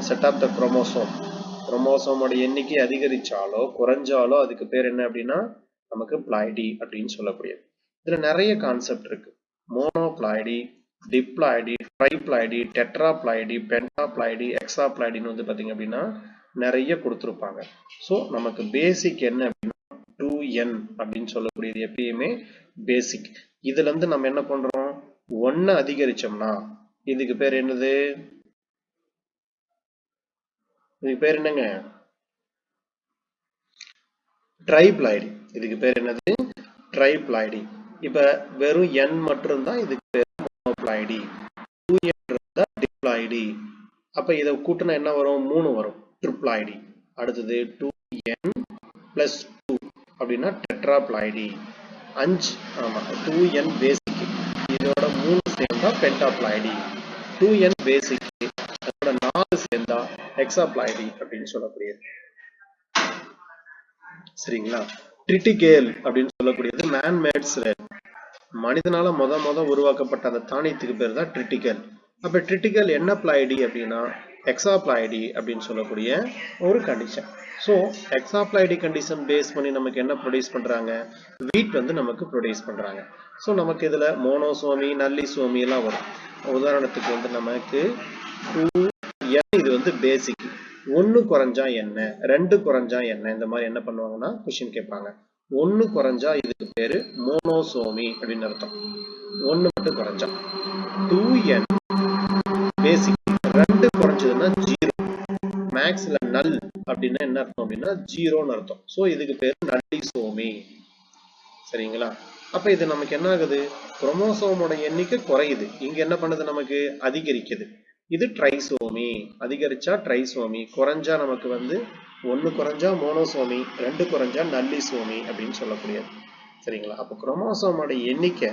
set of the chromosome. குரோமோசோமோட எண்ணிக்கை அதிகரிச்சாலோ குறைஞ்சாலோ அதுக்கு பேர் என்ன அப்படின்னா நமக்கு பிளாய்டி அப்படின்னு சொல்லக்கூடியது. இதுல நிறைய கான்செப்ட் இருக்கு. மோனோபிளாய்டி, டிப்ளாய்டி, ட்ரைப்ளாய்டி, டெட்ராப்ளாய்டி, பென்டாப்ளாய்டி, எக்ஸாப்ளாய்டின்னு வந்து பாத்தீங்க அப்படின்னா நிறைய கொடுத்துருப்பாங்க. ஸோ நமக்கு பேசிக் என்ன அப்படின்னா 2n அப்படின்னு சொல்லக்கூடியது எப்பயுமே பேசிக். இதுல இருந்து நம்ம என்ன பண்றோம், 1 அதிகரிச்சோம்னா இதுக்கு பேர் என்னது, இதுக்கு பேர் என்னங்க, ட்ரைப்ளாய்டி. இதுக்கு பேர் என்னது, ட்ரைப்ளாய்டி. இப்ப வெறும் n மட்டும் தான் இதுக்கு பேர் மோனோப்ளாய்டி. 2n இருந்தா டிப்ளாய்டி. அப்ப இதை கூட்டினா என்ன வரும், 3 வரும், ட்ரிப்ளாய்டி. அடுத்தது 2n plus 2 அப்படின்னா டெட்ராப்ளாய்டி. 5, ஆமா 2n பேசிக், இதோட 3 சேர்ந்தா பென்டாப்ளாய்டி. 2n பேசிக் அதோட 4 சேர்ந்தா ஹெக்ஸாப்ளாய்டி அப்படின்னு சொல்லக்கூடியது. சரிங்களா. ட்ரிட்டிகேல் அப்படின்னு சொல்லக்கூடியது மேன்மேட் ஸ்லெட். மனிதனால முத உருவாக்கப்பட்ட அந்த தானியத்துக்கு பேர் தான் ட்ரிட்டிகல். அப்ப ட்ரிட்டிகல் என்ன பிளாய்டி அப்படின்னா ஹெக்ஸாப்ளாய்டி அப்படின்னு சொல்லக்கூடிய ஒரு condition. So hexaploidy condition base பண்ணி நமக்கு என்ன ப்ரொடியூஸ் பண்றாங்க, வீட் வந்து நமக்கு ப்ரொடியூஸ் பண்றாங்க. ஸோ நமக்கு இதுல மோனோசோமி நல்லிசோமி எல்லாம் வரும். உதாரணத்துக்கு வந்து நமக்கு 2n இது வந்து பேசிக், 1 குறைஞ்சா என்ன, 2 குறைஞ்சா என்ன, இந்த மாதிரி என்ன பண்ணுவாங்கன்னா கொஸ்டின் கேட்பாங்க. 1 குறைஞ்சா இதுக்கு பேரு மோனோசோமி அப்படின்னு அர்த்தம். 1 மட்டும் குறைஞ்சா 2n பேசிக், 2 குறைஞ்சதுன்னா 0. மேக்ஸ்ல நல் அப்படின்னா என்ன அர்த்தம் அப்படின்னா 0ன்னு அர்த்தம். சோ இதுக்கு பேரு நல்லிசோமி. சரிங்களா. அப்ப இது நமக்கு என்ன ஆகுது, குரோமோசோமோட எண்ணிக்கை குறையுது, இங்க என்ன பண்ணுது நமக்கு அதிகரிக்குது. இது ட்ரைசோமி. அதிகரிச்சா ட்ரைசோமி, குறைஞ்சா நமக்கு வந்து 1 குறைஞ்சா மோனோசோமி, 2 குறைஞ்சா நல்லிசோமி அப்படின்னு சொல்லக்கூடியது. சரிங்களா. அப்ப குரோமோசோமோட எண்ணிக்கை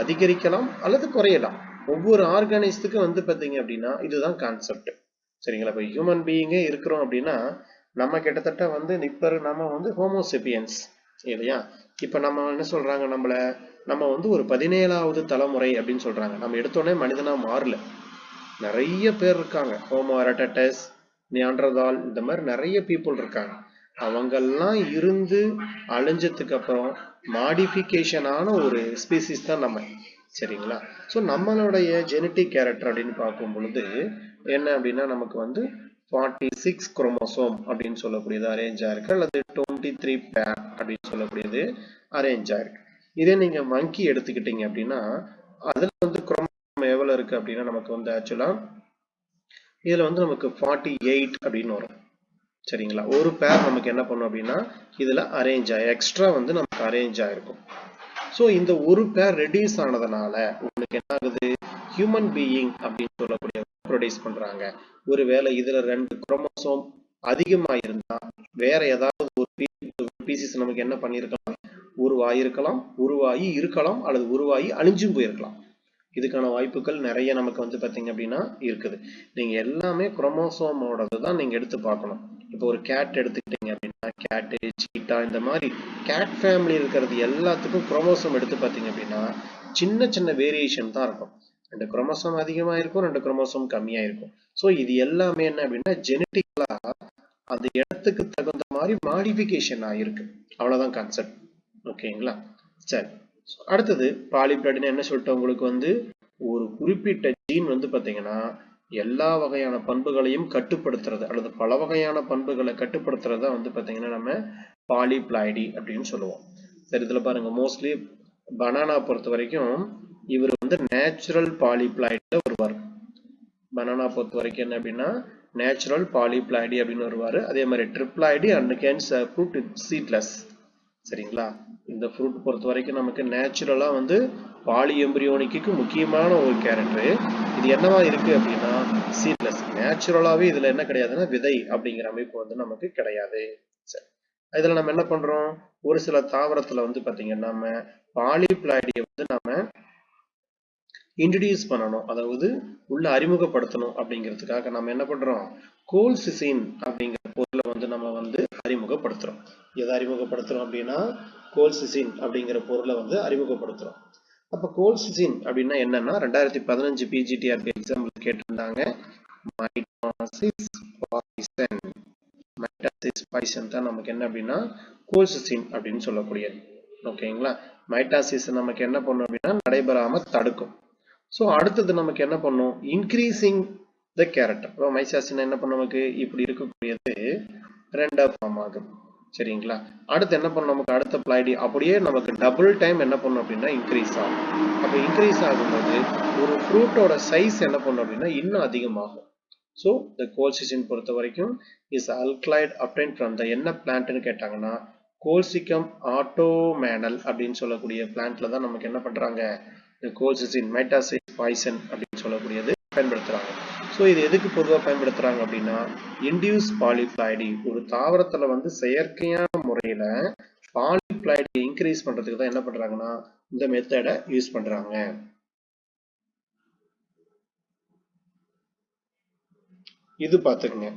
அதிகரிக்கலாம் அல்லது குறையலாம். ஒவ்வொரு ஆர்கானிசத்துக்கு வந்து பாத்தீங்க அப்படின்னா இதுதான் கான்செப்ட். சரிங்களா. இப்ப ஹியூமன் பீயிங்கே இருக்கிறோம் அப்படின்னா நம்ம கிட்டத்தட்ட வந்து இப்ப நம்ம வந்து ஹோமோசெபியன்ஸ் இல்லையா. இப்ப நம்ம என்ன சொல்றாங்க, நம்ம வந்து ஒரு 17வது தலைமுறை அப்படின்னு சொல்றாங்க. நம்ம எடுத்தோடனே மனிதனா மாறல, நிறைய பேர் இருக்காங்க. ஹோமோ எரக்டஸ், நியாண்டர்தால், இந்த மாதிரி நிறைய பீப்புள் இருக்காங்க. அவங்கெல்லாம் இருந்து அழிஞ்சதுக்கு அப்புறம் மாடிஃபிகேஷன் ஆன ஒரு ஸ்பீசிஸ் தான் நம்ம. சரிங்களா. ஸோ நம்மளுடைய ஜெனட்டிக் கேரக்டர் அப்படின்னு பார்க்கும் பொழுது என்ன அப்படின்னா நமக்கு வந்து 46 குரோமோசோம் அப்படின்னு சொல்லக்கூடியது அரேஞ்ச் ஆயிருக்கு, அல்லது 23 பேர் அப்படின்னு சொல்லக்கூடியது அரேஞ்ச் ஆயிருக்கு. இதே நீங்க மங்கி எடுத்துக்கிட்டீங்க அப்படின்னா அதுல வந்து குரோமோசோம் எவ்வளவு இருக்கு அப்படின்னா நமக்கு வந்து ஆக்சுவலா இதுல வந்து நமக்கு 48 அப்படின்னு வரும். சரிங்களா. ஒரு பேர் நமக்கு என்ன பண்ணும் அப்படின்னா இதுல அரேஞ்ச் எக்ஸ்ட்ரா வந்து நமக்கு அரேஞ்ச் ஆயிருக்கும். ஸோ இந்த ஒரு பேர் ரெடியூஸ் ஆனதுனால உங்களுக்கு என்ன ஆகுது, ஹியூமன் பீயிங் அப்படின்னு சொல்லக்கூடிய ப்ரொடியூஸ் பண்றாங்க. ஒருவேளை இதுல 2 குரோமோசோம் அதிகமா இருந்தா வேற ஏதாவது ஒரு பீசிஸ் நமக்கு என்ன பண்ணிருக்கலாம், உருவாகி இருக்கலாம் அல்லது உருவாகி அழிஞ்சும் போயிருக்கலாம். இதுக்கான வாய்ப்புகள் நிறைய நமக்கு வந்து பாத்தீங்க அப்படின்னா இருக்குது. நீங்க எல்லாமே குரோமோசோமோடது தான் நீங்க எடுத்து பார்க்கணும். இப்போ ஒரு கேட் எடுத்துக்கிட்டீங்க அப்படின்னா கேட்டு, சீட்டா, இந்த மாதிரி கேட் ஃபேமிலி இருக்கிறது எல்லாத்துக்கும் குரோமோசோம் எடுத்து பார்த்தீங்க அப்படின்னா சின்ன சின்ன வேரியேஷன் தான் இருக்கும். 2 குரோமோசோம் அதிகமா இருக்கும், 2 குரோமோசோம் கம்மியா இருக்கும். ஸோ இது எல்லாமே என்ன அப்படின்னா ஜெனட்டிக்கலா அந்த இடத்துக்கு தகுந்த மாதிரி மாடிஃபிகேஷன் ஆயிருக்கு. அவ்வளவுதான் கான்செப்ட். ஓகேங்களா. சரி. அடுத்தது பாலிபிளாய்டுன்னு என்ன சொல்லிட்டோம், உங்களுக்கு வந்து ஒரு குறிப்பிட்ட ஜீன் வந்து பாத்தீங்கன்னா எல்லா வகையான பண்புகளையும் கட்டுப்படுத்துறது அல்லது பல வகையான பண்புகளை கட்டுப்படுத்துறதா வந்து பாத்தீங்கன்னா நம்ம பாலிபிளாய்டி அப்படின்னு சொல்லுவோம். சரி. இதுல பாருங்க மோஸ்ட்லி பனானா பொறுத்த வரைக்கும் இவர் வந்து நேச்சுரல் பாலிபிளாய்டு வருவார். பனானா பொறுத்த வரைக்கும் என்ன அப்படின்னா நேச்சுரல் பாலிபிளாய்டி அப்படின்னு வருவாரு. அதே மாதிரி triploidy and cans fruit seedless. சரிங்களா. இந்த ஃப்ரூட் பொறுத்த வரைக்கும் நமக்கு நேச்சுரலா வந்து பாலி எம்பிரியோனிக்கு முக்கியமான ஒரு கேரக்டர். இது என்னவா இருக்கு அப்படின்னா சீட்லெஸ். நேச்சுரலாவே இதுல என்ன கிடையாதுன்னா விதை அப்படிங்கிற அமைப்பு வந்து நமக்கு கிடையாது. சரி. இதுல நம்ம என்ன பண்றோம், ஒரு சில தாவரத்துல வந்து பாத்தீங்கன்னா நம்ம பாலிபிளாய்டியை வந்து நம்ம இன்ட்ரடியூஸ் பண்ணணும், அதாவது உள்ள அறிமுகப்படுத்தணும் அப்படிங்கிறதுக்காக நம்ம என்ன பண்றோம், கோல்சிசின் அப்படிங்கிற பொருளை வந்து நம்ம வந்து அறிமுகப்படுத்துறோம். எதை அறிமுகப்படுத்துறோம் அப்படின்னா கோல்சிசின் அப்படிங்கிற பொருளை வந்து அறிமுகப்படுத்துறோம். அப்ப கோல்சிசின் அப்படின்னா என்னன்னா 2015 பிஜிடிஆர்பி எக்ஸாம்பிள் கேட்டிருந்தாங்க. Mitosis poison. மைட்டாசிஸ் பாய்சன் தான் நமக்கு என்ன அப்படின்னா கோல்சிசின் அப்படின்னு சொல்லக்கூடியது. ஓகேங்களா. மைட்டாசிஸ் நமக்கு என்ன பண்ணும் அப்படின்னா நடைபெறாம தடுக்கும். ஸோ அடுத்தது நமக்கு என்ன பண்ணும், இன்க்ரீசிங் த கேரக்டர். மைசாசின் என்ன பண்ணும், நமக்கு இப்படி இருக்கக்கூடியது ரெண்டா ஃபார்ம் ஆகும். சரிங்களா? அடுத்து என்ன பண்ணும், நமக்கு அடுத்த பிளாய்டி அப்படியே நமக்கு டபுள் டைம் என்ன பண்ணும் அப்படின்னா இன்க்ரீஸ் ஆகும். அப்போ இன்க்ரீஸ் ஆகும்போது ஒரு ஃப்ரூட்டோட சைஸ் என்ன பண்ணும் அப்படின்னா இன்னும் அதிகமாகும். ஸோ இந்த கோல்சிசின் பொறுத்த வரைக்கும் இஸ் அல்கலைட் அப்டைன் ஃப்ரம் த என்ன பிளான்ட்னு கேட்டாங்கன்னா கோல்சிகம் ஆட்டோமேனல் அப்படின்னு சொல்லக்கூடிய பிளான்ட்ல தான் நமக்கு என்ன பண்றாங்க இந்த கோல்சிசின் மெட்டாசிஸ் பாய்சன் அப்படின்னு சொல்லக்கூடியது பயன்படுத்துறாங்க. ஸோ இது எதுக்கு பொதுவாக பயன்படுத்துறாங்க அப்படின்னா இன்டியூஸ் பாலிப்ளாய்டி ஒரு தாவரத்துல வந்து செயற்கையான முறையில பாலிப்ளாய்டி இன்க்ரீஸ் பண்றதுக்கு தான் என்ன பண்றாங்கன்னா இந்த மெத்தடை யூஸ் பண்றாங்க. இது பார்த்துக்குங்க.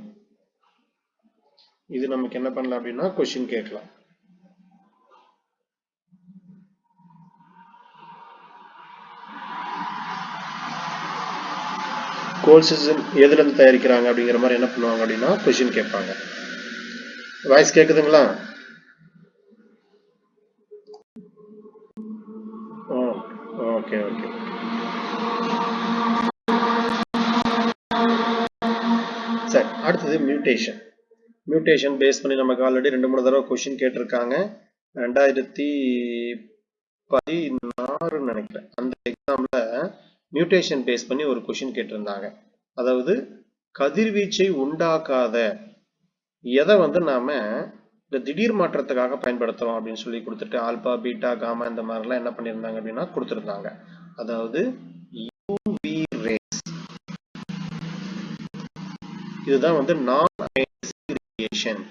இது நமக்கு என்ன பண்ணலாம் அப்படின்னா கொஸ்டின் கேட்கலாம். கோல்சிசின் எதுல இருந்து தயாரிக்கிறாங்க அப்படிங்கிற மாதிரி என்ன பண்ணுவாங்க அப்படின்னா கொஸ்டின் கேட்பாங்க. வாய்ஸ் கேக்குதுங்களா? Okay okay. சரி, அடுத்தது மியூட்டேஷன். மியூட்டேஷன் பேஸ் பண்ணி நமக்கு ஆல்ரெடி 2-3 தடவை கொஸ்டின் கேட்டிருக்காங்க. 2016 நினைக்கிறேன் அந்த எக்ஸாம்ல மியூட்டேஷன் பேஸ் பண்ணி ஒரு கொஸ்டின் கேட்டிருந்தாங்க. அதாவது கதிர்வீச்சை உண்டாக்காத எதை வந்து நாம இந்த திடீர் மாற்றத்துக்காக பயன்படுத்துறோம் அப்படின்னு சொல்லி கொடுத்துட்டு ஆல்பா பீட்டா காமா இந்த மாதிரிலாம் என்ன பண்ணியிருந்தாங்க அப்படின்னா கொடுத்துருந்தாங்க. அதாவது யூவி ரேஸ், இதுதான் வந்து நான் அயனைசிங் ரேடியேஷன்.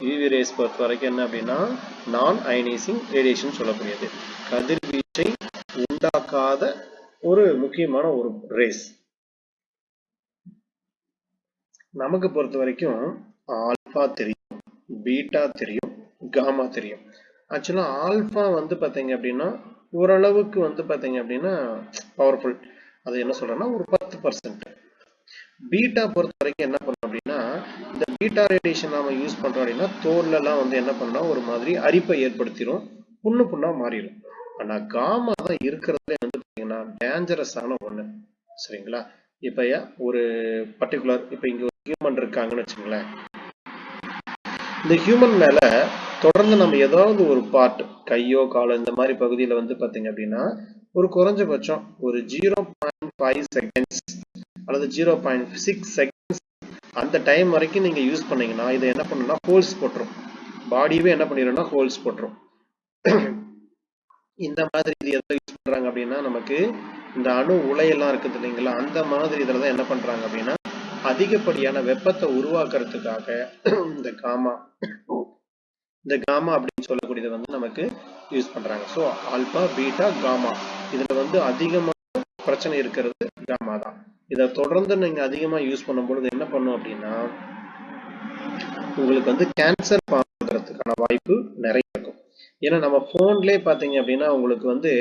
யூவி ரேஸ் பொறுத்த வரைக்கும் என்ன அப்படின்னா நான் அயனைசிங் ரேடியேஷன் சொல்லக்கூடியது கதிர்வீச்சை உண்டாக்காத ஒரு முக்கியமான ஒரு ரேஸ். நமக்கு பொறுத்த வரைக்கும் ஆல்பா தெரியும், பீட்டா தெரியும், காமா தெரியும். ஆக்சுவலா ஆல்பா வந்து பாத்தீங்க அப்படின்னா ஓரளவுக்கு வந்து பாத்தீங்க அப்படின்னா பவர்ஃபுல். அது என்ன சொல்றேன்னா ஒரு 10%. பீட்டா பொறுத்த வரைக்கும் என்ன பண்ணும் அப்படின்னா இந்த பீட்டா ரேடியேஷன் நாம யூஸ் பண்றோம் அப்படின்னா தோல்ல எல்லாம் வந்து என்ன பண்ணா ஒரு மாதிரி அரிப்பை ஏற்படுத்திடும், புண்ணா மாறிடும். ஆனா காமா தான் இருக்கிறதுல வந்து பாத்தீங்கன்னா டேஞ்சரஸான ஒண்ணு. சரிங்களா? இப்ப ஒரு பர்டிகுலர் இப்ப இங்க ஒரு ஹியூமன் இருக்காங்கன்னு வச்சுங்களேன். இந்த ஹியூமன் மேல தொடர்ந்து நம்ம ஏதாவது ஒரு பார்ட் கையோ காலோ இந்த மாதிரி பகுதியில வந்து பாத்தீங்க அப்படின்னா ஒரு குறைஞ்சபட்சம் ஒரு 0.5 செகண்ட்ஸ் அல்லது 0.6 செகண்ட்ஸ் அந்த டைம் வரைக்கும் நீங்க யூஸ் பண்ணீங்கன்னா இதை என்ன பண்ணுன்னா ஹோல்ஸ் போட்டுரும். பாடியவே என்ன பண்ணிடும்னா ஹோல்ஸ் போட்டுரும். இந்த மாதிரி இது எதை யூஸ் பண்றாங்க அப்படின்னா நமக்கு இந்த அணு உலையெல்லாம் இருக்குது இல்லைங்களா, அந்த மாதிரி இதுல தான் என்ன பண்றாங்க அப்படின்னா அதிகப்படியான வெப்பத்தை உருவாக்குறதுக்காக இந்த காமா அப்படின்னு சொல்லக்கூடியதை வந்து நமக்கு யூஸ் பண்றாங்க. ஸோ ஆல்பா பீட்டா காமா இதுல வந்து அதிகமான பிரச்சனை இருக்கிறது காமா தான். இதை தொடர்ந்து நீங்க அதிகமா யூஸ் பண்ணும் பொழுது என்ன பண்ணும் அப்படின்னா உங்களுக்கு வந்து கேன்சர் பார்க்கறதுக்கான வாய்ப்பு நிறைய இருக்கும். ஏன்னா நம்ம போன்லயே பாத்தீங்க அப்படின்னா உங்களுக்கு வந்து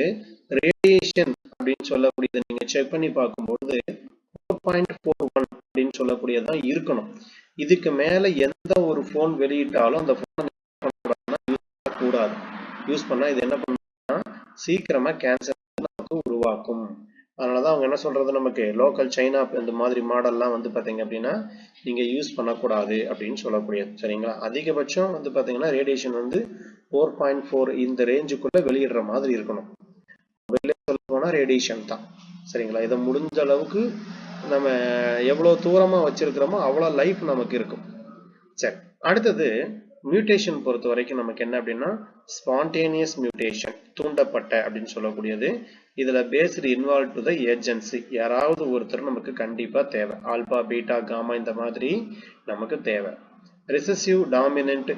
ரேடியேஷன் அப்படின்னு சொல்லக்கூடியதை நீங்க செக் பண்ணி பார்க்கும்போது 4.41 அப்படின்னு சொல்லக்கூடியதான் இருக்கணும். இதுக்கு மேல எந்த ஒரு போன் வெளியிட்டாலும் அந்த போன் கூடாது. யூஸ் பண்ணா இது என்ன பண்ணுன்னா சீக்கிரமா கேன்சர் நமக்கு உருவாக்கும். அதனாலதான் அவங்க என்ன சொல்றது நமக்கு லோக்கல் சைனா இந்த மாதிரி மாடல்லாம் வந்து பாத்தீங்க அப்படின்னா நீங்க யூஸ் பண்ணக்கூடாது அப்படின்னு சொல்லக்கூடியது. சரிங்களா? அதிகபட்சம் வந்து பாத்தீங்கன்னா ரேடியேஷன் வந்து 4.4 இந்த ரேஞ்சுக்குள்ள வெளியிடுற மாதிரி இருக்கணும். வெளியே சொல்ல போனா ரேடியேஷன் தான். சரிங்களா? இதை முடிஞ்ச அளவுக்கு நம்ம எவ்வளவு தூரமா வச்சிருக்கிறோமோ அவ்வளவு லைஃப் நமக்கு இருக்கும். சரி, அடுத்தது மியூட்டேஷன் பொறுத்த வரைக்கும் நமக்கு என்ன அப்படின்னா ஸ்பான்டேனியஸ் மியூட்டேஷன், தூண்டப்பட்ட அப்படின்னு சொல்லக்கூடியது. இதுல based involve to the agency, யாராவது ஒருத்தர் நமக்கு கண்டிப்பா தேவை. ஆல்பா பீட்டா காமா இந்த மாதிரி நமக்கு தேவை. ரிசசிவ் டாமினன்ட்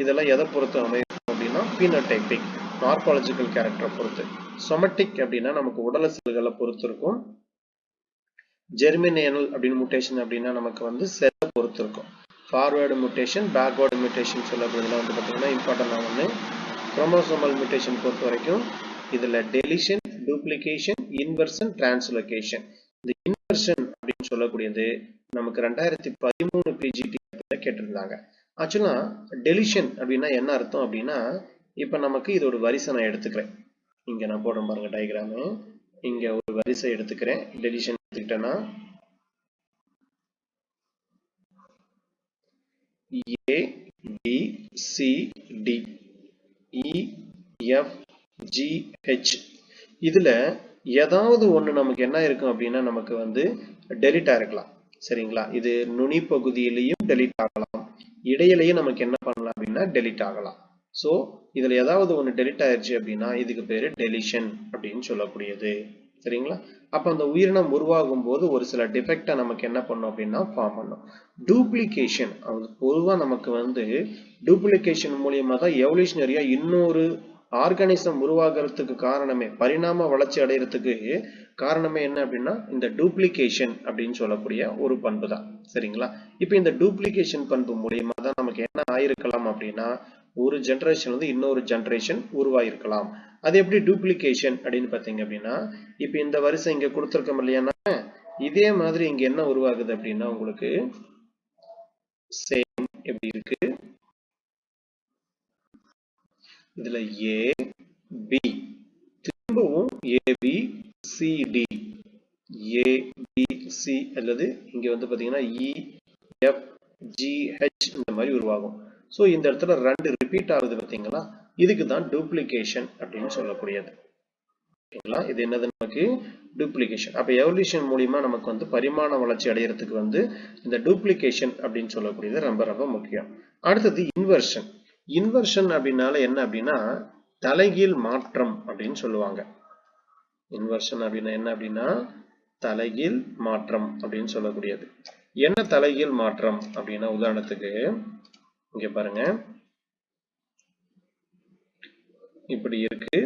இதெல்லாம் எதை பொறுத்து அமையும் அப்படின்னா பீனோடைபிக் மார்பாலஜிக்கல் கேரக்டரை பொறுத்து. சொமட்டிக் அப்படின்னா நமக்கு உடல செல்களை பொறுத்து இருக்கும். ஜெர்மினேனல் அப்படின்னு முட்டேஷன் அப்படின்னா நமக்கு வந்து செல்லை பொறுத்து இருக்கும். ஃபார்வேர்டு மியூட்டேஷன், பேக்வேர்டு மியூட்டேஷன் சொல்லக்கூடியதுல வந்து பார்த்தீங்கன்னா இம்பார்ட்டன்டாக ஒன்று. குரோமோசோமல் மியூட்டேஷன் பொறுத்த வரைக்கும் இதில் டெலிஷன், டூப்ளிகேஷன், இன்வர்ஷன், டிரான்ஸ்லோகேஷன். இந்த இன்வர்ஷன் அப்படின்னு சொல்லக்கூடியது நமக்கு 2013 பிஜிடி கேட்டிருந்தாங்க. ஆக்சுவலா டெலிஷன் அப்படின்னா என்ன அர்த்தம் அப்படின்னா இப்போ நமக்கு இது ஒரு வரிசை நான் எடுத்துக்கிறேன். இங்க நான் போடுறேன் பாருங்க டயக்ராமு. இங்க ஒரு வரிசை எடுத்துக்கிறேன். டெலிஷன் எடுத்துக்கிட்டேன்னா A B C D E F G H. இதுல ஏதாவது ஒண்ணு நமக்கு என்ன இருக்கும் அப்படின்னா நமக்கு வந்து டெலிட் ஆயிருக்கலாம். சரிங்களா? இது நுனி பகுதியிலையும் டெலிட் ஆகலாம், இடையிலையும் நமக்கு என்ன பண்ணலாம் அப்படின்னா டெலிட் ஆகலாம். ஸோ இதுல ஏதாவது ஒண்ணு டெலிட் ஆயிருச்சு அப்படின்னா இதுக்கு பேரு டெலிஷன் அப்படின்னு சொல்லக்கூடியது. சரிங்களா? அப்ப அந்த உயிரினம் உருவாகும் போது ஒரு சில டிஃபெக்டை நமக்கு என்ன பண்ணும் அப்படின்னா ஃபார்ம் பண்ணும். டூப்ளிகேஷன் பொதுவா நமக்கு வந்து டூப்ளிகேஷன் மூலியமா தான் எவல்யூஷனரியா இன்னொரு ஆர்கானிசம் உருவாகிறதுக்கு காரணமே, பரிணாம வளர்ச்சி அடைகிறதுக்கு காரணமே என்ன அப்படின்னா இந்த டூப்ளிகேஷன் அப்படின்னு சொல்லக்கூடிய ஒரு பண்பு தான். சரிங்களா? இப்ப இந்த டூப்ளிகேஷன் பண்பு மூலியமா தான் நமக்கு என்ன ஆயிருக்கலாம் அப்படின்னா ஒரு ஜெனரேஷன் வந்து இன்னொரு ஜெனரேஷன் உருவாயிருக்கலாம். அது எப்படி டூப்ளிகேஷன் அப்படின்னு பாத்தீங்க அப்படின்னா இப்ப இந்த வரிசை இங்க கொடுத்திருக்கோம் இல்லையா, இதே மாதிரி இங்க என்ன உருவாகுது அப்படின்னா உங்களுக்கு சேம் எப்படி இருக்கு, இதுல ஏ பி திரும்பவும் ஏபி சிடி ஏபிசி அல்லது இங்க வந்து பாத்தீங்கன்னா EFGH இந்த மாதிரி உருவாகும். ஸோ இந்த இடத்துல ரெண்டு ரிப்பீட் ஆகுது பார்த்தீங்களா, இதுக்கு தான் டூப்ளிகேஷன் அப்படின்னு சொல்லக்கூடியது. ஓகேங்களா? இது என்னது நமக்கு டூப்ளிகேஷன். அப்ப எவல்யூஷன் மூலியமா நமக்கு வந்து பரிமாண வளர்ச்சி அடைகிறதுக்கு வந்து இந்த டூப்ளிகேஷன் அப்படின்னு சொல்லக்கூடியது ரொம்ப ரொம்ப முக்கியம். அடுத்தது இன்வர்ஷன். இன்வர்ஷன் அப்படின்னால என்ன அப்படின்னா தலைகீழ் மாற்றம் அப்படின்னு சொல்லுவாங்க. இன்வர்ஷன் அப்படின்னா என்ன அப்படின்னா தலைகீழ் மாற்றம் அப்படின்னு சொல்லக்கூடியது. என்ன தலைகீழ் மாற்றம் அப்படின்னா உதாரணத்துக்கு இங்க பாருங்க, இப்படி இருக்கு,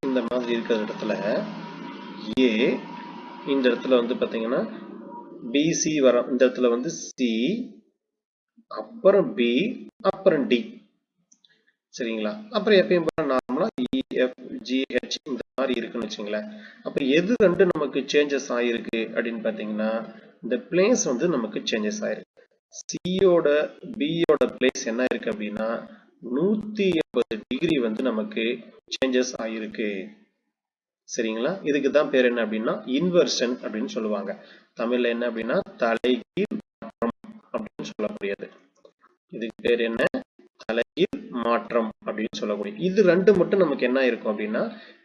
இந்த மாதிரி இருக்கிற இடத்துல ஏ, இந்த இடத்துல வந்து பாத்தீங்கன்னா பிசி வரும், இந்த இடத்துல வந்து சி, அப்புறம் பி, அப்புறம் டி. சரிங்களா? அப்புறம் எப்பயும் போல நார்மலா EFGH இந்த மாதிரி இருக்குன்னு வச்சுங்களேன். அப்ப எது ரெண்டு நமக்கு சேஞ்சஸ் ஆயிருக்கு அப்படின்னு பாத்தீங்கன்னா இந்த பிளேஸ் வந்து நமக்கு சேஞ்சஸ் ஆயிருக்கு. சியோட பியோட பிளேஸ் என்ன இருக்கு அப்படின்னா 180 டிகிரி வந்து நமக்கு சேஞ்சஸ் ஆயிருக்கு. சரிங்களா? இதுக்கு தான் பேர் என்ன அப்படின்னா இன்வர்ஷன் அப்படின்னு சொல்லுவாங்க. தமிழ்ல என்ன அப்படின்னா தலைகீழ் மாற்றம் அப்படின்னு சொல்லக்கூடியது. இதுக்கு பேர் என்ன, தலைகீழ் மாற்றம் அப்படின்னு சொல்லக்கூடிய. இது ரெண்டு மட்டும் நமக்கு என்ன இருக்கும் அப்படின்னா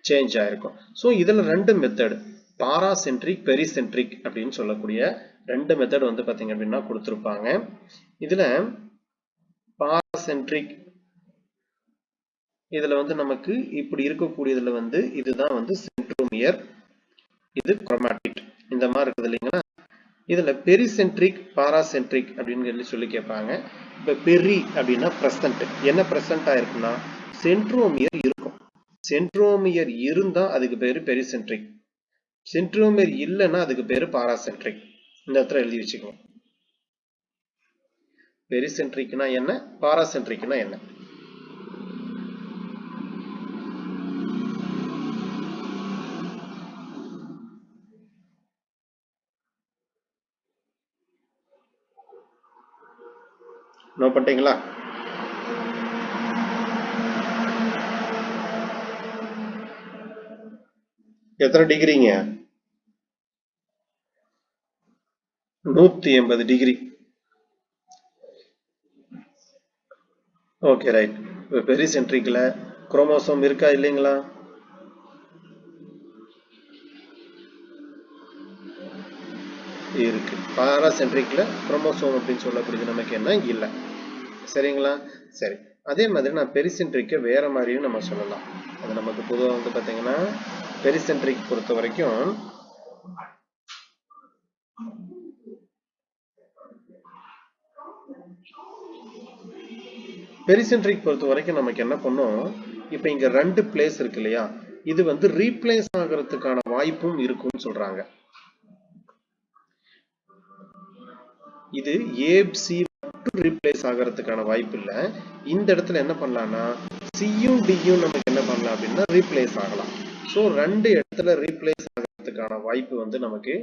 சேஞ்ச் ஆயிருக்கும். ஸோ இதுல ரெண்டு மெத்தட், பாராசென்ட்ரிக் பெரிசென்ட்ரிக் அப்படின்னு சொல்லக்கூடிய ரெண்டு மெத்தட் வந்து பாத்தீங்க அப்படின்னா கொடுத்திருப்பாங்க. இதுல பாராசென்ட்ரிக் இதுல வந்து நமக்கு இப்படி இருக்கக்கூடியதுல வந்து இதுதான் வந்து சென்ட்ரோமியர், இது குரோமாட்டிட் இந்த மாதிரி இருக்குது இல்லைங்களா. இதுல பெரிசென்ட்ரிக் பாராசென்ட்ரிக் அப்படின்னு சொல்லி கேட்பாங்க. இப்ப பெரி அப்படின்னா பிரசன்ட், என்ன பிரசன்ட் ஆயிருக்குன்னா சென்ட்ரோமியர் இருக்கும். சென்ட்ரோமியர் இருந்தா அதுக்கு பேரு பெரிசென்ட்ரிக், சென்ட்ரோமியர் இல்லைன்னா அதுக்கு பேரு பாராசென்ட்ரிக். இந்த இடத்துல எழுதி வச்சுக்கோங்க. பெரிசென்ட்ரிக்னா என்ன, பாராசென்ட்ரிக்னா என்ன. நோட் பண்ணிட்டீங்களா? எத்தனை டிகிரிங்க? 180 டிகிரி. Okay right. பெரிசென்ட்ரிக்ல குரோமோசோம் இருக்கா இல்லைங்களா? இருக்கு. பாராசென்ட்ரிக்ல குரோமோசோம் அப்படின்னு சொல்லக்கூடியது நமக்கு என்ன இல்லை. சரிங்களா? சரி. அதே மாதிரி நான் பெரிசென்ட்ரிக்க வேற மாதிரியும் நம்ம சொல்லலாம். அது நமக்கு பொதுவாக வந்து பாத்தீங்கன்னா பெரிசென்ட்ரிக் பொறுத்த வரைக்கும் நமக்கு என்ன பண்ணும், இப்ப இங்க ரெண்டு பிளேஸ் இருக்கு இல்லையா, இது வந்து ரீப்ளேஸ் ஆகிறதுக்கான வாய்ப்பும் இருக்கும்னு சொல்றாங்க. இது ஏசி மட்டும் ரீப்ளேஸ் ஆகிறதுக்கான வாய்ப்பு இல்ல. இந்த இடத்துல என்ன பண்ணலாம்னா சியும் டியும் நமக்கு என்ன பண்ணலாம் அப்படின்னா ரீப்ளேஸ் ஆகலாம். ஸோ ரெண்டு இடத்துல ரீப்ளேஸ் ஆகிறதுக்கான வாய்ப்பு வந்து நமக்கு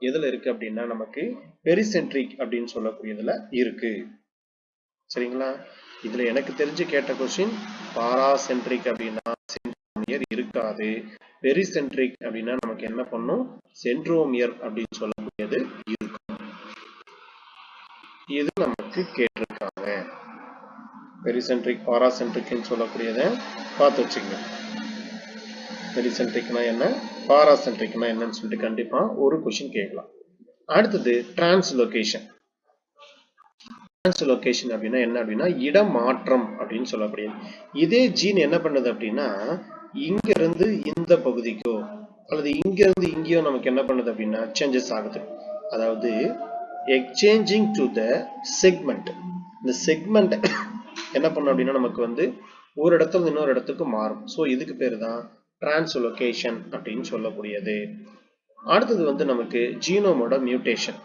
எதுல இருக்கு அப்படின்னா நமக்கு பெரிசென்ட்ரிக் அப்படின்னு சொல்லக்கூடியதுல இருக்கு. சரிங்களா? இதுல எனக்கு தெரிஞ்சு கேட்ட கொஸ்டின் பாராசென்ட்ரிக் அப்படின்னா சென்ட்ரோமியர் இருக்காது, பெரிசென்ட்ரிக் அப்படின்னா நமக்கு என்ன பண்ணும் சென்ட்ரோமியர் அப்படின்னு சொல்லக்கூடியது இருக்கும். இது நமக்கு கேட்டிருக்காங்க. பெரிசென்ட்ரிக் பாராசென்ட்ரிக்னு சொல்லக்கூடியதை பார்த்து வச்சுக்கங்க. பெரிசென்ட்ரிக்னா என்ன, பாராசென்ட்ரிக்னா என்னன்னு சொல்லிட்டு கண்டிப்பா ஒரு கொஸ்டின் கேட்கலாம். அடுத்தது டிரான்ஸ்லோகேஷன். டிரான்ஸ்லோகேஷன் அப்படின்னா என்ன அப்படின்னா இடமாற்றம் அப்படின்னு சொல்லக்கூடியது. இதே ஜீன் என்ன பண்ணுது அப்படின்னா இங்க இருந்து இந்த பகுதிக்கோ அல்லது இங்க இருந்து இங்கேயோ நமக்கு என்ன பண்ணுது அப்படின்னா சேஞ்சஸ் ஆகுது. அதாவது எக்ஸ்சேஞ்சிங் டு த செக்மெண்ட். இந்த செக்மெண்ட் என்ன பண்ணும் அப்படின்னா நமக்கு வந்து ஒரு இடத்துல இன்னொரு இடத்துக்கு மாறும். ஸோ இதுக்கு பேர் தான் டிரான்ஸ்லோகேஷன் அப்படின்னு சொல்லக்கூடியது. அடுத்தது வந்து நமக்கு ஜீனோமோட மியூட்டேஷன்.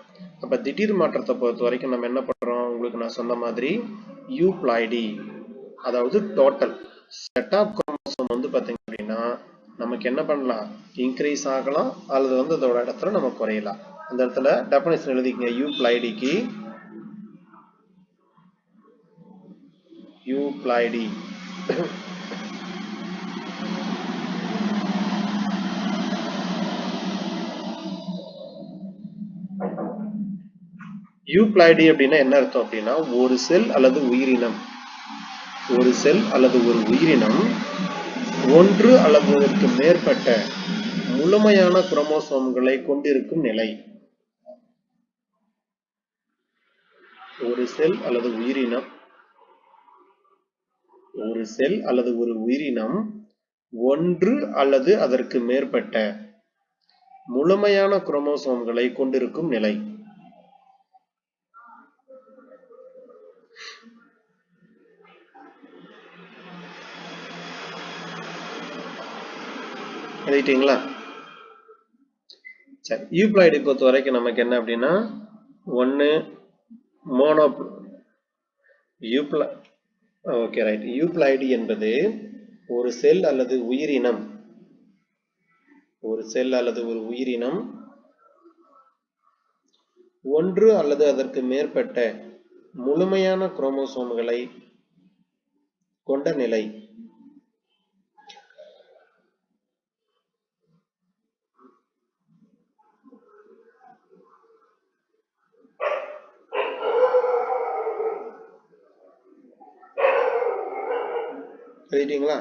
அப்ப திடீர் மாற்றத்தை பொறுத்த வரைக்கும் நம்ம என்ன பண்றோம், உங்களுக்கு நான் சொன்ன மாதிரி யூப்ளாய்டி, அதாவது டோட்டல் செட் ஆஃப் குரோமோசோம் வந்து பாத்தீங்க அப்படின்னா நமக்கு என்ன பண்ணலாம், இன்க்ரீஸ் ஆகலாம் அல்லது வந்து அதோட இடத்துல நம்ம குறையலாம். அந்த இடத்துல டெஃபினிஷன் எழுதிக்கங்க. யூப்ளாய்டிக்கு யூப்ளாய்டி யூப்ளாய்டி அப்படின்னா என்ன அர்த்தம் அப்படின்னா ஒரு செல் அல்லது உயிரினம், ஒரு செல் அல்லது ஒரு உயிரினம் ஒன்று அல்லது அதற்கு மேற்பட்ட முழுமையான குரோமோசோம்களை கொண்டிருக்கும் நிலை. ஒரு செல் அல்லது உயிரினம், ஒரு செல் அல்லது ஒரு உயிரினம் ஒன்று அல்லது அதற்கு மேற்பட்ட முழுமையான குரோமோசோம்களை கொண்டிருக்கும் நிலை. எழுதிட்டீங்களா? சரி, யூப்ளாய்டி பொறுத்த வரைக்கும் நமக்கு என்ன அப்படின்னா ஒன்னு மோனோ ஓகே ரைட். யூப்ளாய்டி என்பது ஒரு செல் அல்லது உயிரினம், ஒரு செல் அல்லது ஒரு உயிரினம் ஒன்று அல்லது அதற்கு மேற்பட்ட முழுமையான குரோமோசோம்களை கொண்ட நிலை. எழுதிட்டீங்களா?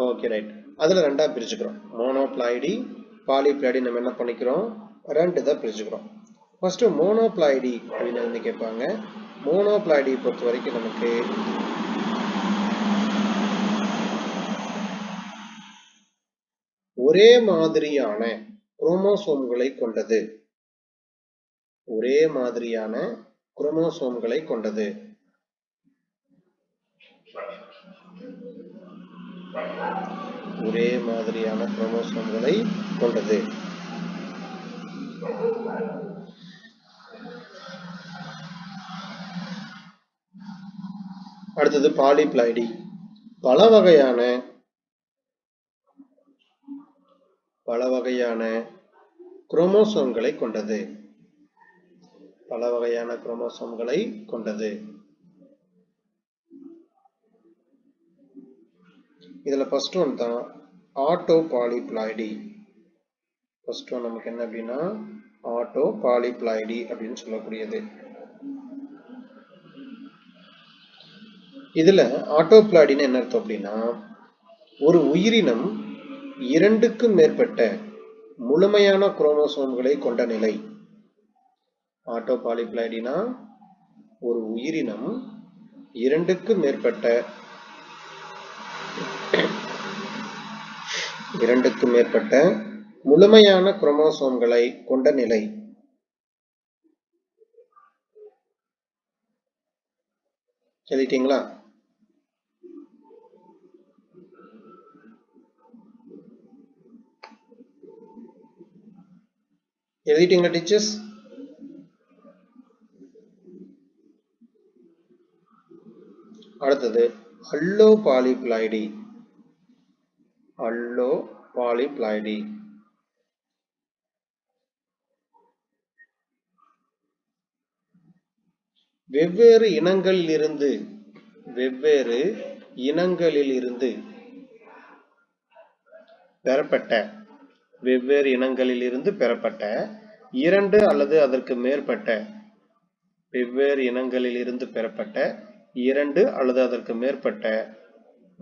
Okay right. அதுல ரெண்டா பிரிச்சுக்கிறோம். மோனோப்ளாய்டி, பாலிப்ளாய்டி. நம்ம என்ன பண்ணிக்கிறோம், ரெண்டு தான் பிரிச்சுக்கிறோம். ஃபர்ஸ்ட் மோனோப்ளாய்டி அப்படின்னு வந்து கேட்பாங்க. மோனோப்ளாய்டி பொறுத்த வரைக்கும் நமக்கு ஒரே மாதிரியான குரோமோசோம்களை கொண்டது, ஒரே மாதிரியான குரோமோசோம்களை கொண்டது. ஒரே மாதிரியான குரோமோசோம்களை கொண்டது. அடுத்தது பாலிப்ளாய்டி. பல வகையான குரோமோசோம்களை கொண்டது, பல வகையான குரோமோசோம்களை கொண்டது. இதுல ஃபர்ஸ்ட் ஒன் தான் ஆட்டோ பாலிப்ளாய்டி. ஃபர்ஸ்ட் ஒன் நமக்கு என்ன அப்படின்னா ஆட்டோ பாலிப்ளாய்டி அப்படின்னு சொல்லக்கூடியது. இதுல ஆட்டோப்ளாய்டின்னு என்ன அர்த்தம் அப்படின்னா ஒரு உயிரினம் இரண்டுக்கும் மேற்பட்ட முழுமையான குரோமோசோம்களை கொண்ட நிலை. ஆட்டோ பாலிப்ளாய்டினா ஒரு உயிரினம் இரண்டுக்கும் மேற்பட்ட முழுமையான குரோமோசோம்களை கொண்ட நிலை. எழுதிட்டீங்களா? எழுதிட்டீங்களா டீச்சர்ஸ்? அடுத்தது அல்லோ பாலிப்ளாய்டி. அல்லோ பாலிப்ளாய்டி வெவ்வேறு இனங்களிலிருந்து பெறப்பட்ட 2 அல்லது அதற்கு மேற்பட்ட வெவ்வேறு இனங்களிலிருந்து பெறப்பட்ட 2 அல்லது அதற்கு மேற்பட்ட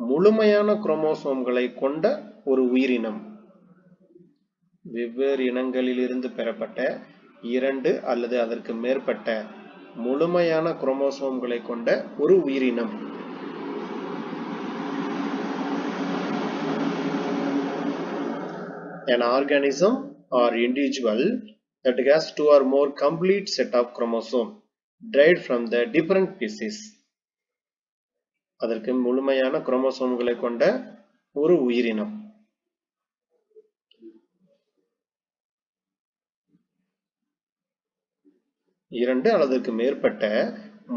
முழுமையான குரோமோசோம்களை கொண்ட ஒரு உயிரினம். வெவ்வேறு இனங்களிலிருந்து பெறப்பட்ட 2 அல்லது அதற்கு மேற்பட்ட முழுமையான குரோமோசோம்களை கொண்ட ஒரு உயிரினம். An organism or individual that has 2 or more complete set of chromosomes derived from the different species. அதற்கு முழுமையான குரோமோசோம்களை கொண்ட ஒரு உயிரினம். இரண்டு அல்லதுக்கு மேற்பட்ட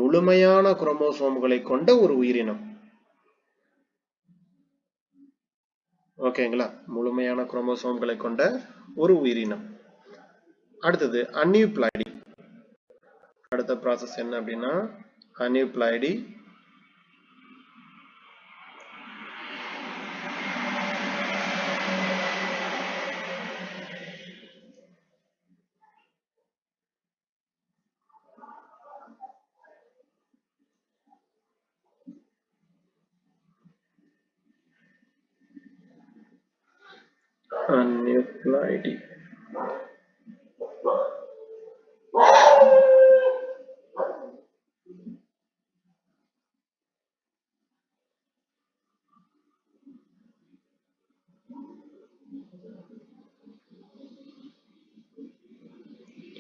முழுமையான குரோமோசோம்களை கொண்ட ஒரு உயிரினம். ஓகேங்களா? முழுமையான குரோமோசோம்களை கொண்ட ஒரு உயிரினம். அடுத்தது அன்யூப்ளாய்டி. அடுத்த ப்ராசஸ் என்ன அப்படின்னா அன்யூப்ளாய்டி. Aneuploidy.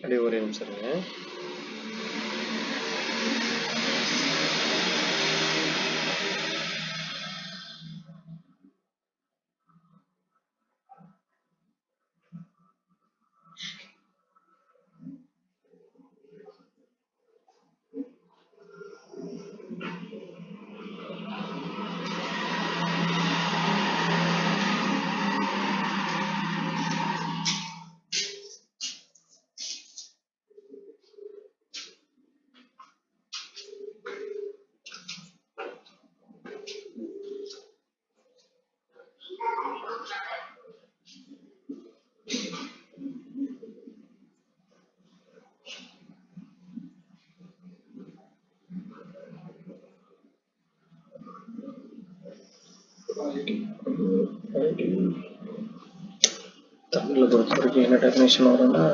அப்படியே ஒரே நிமிஷம் இருங்க. தமிழ்ல பொறுத்த வரைக்கும் என்ன டெஃபினேஷன் வரும்னா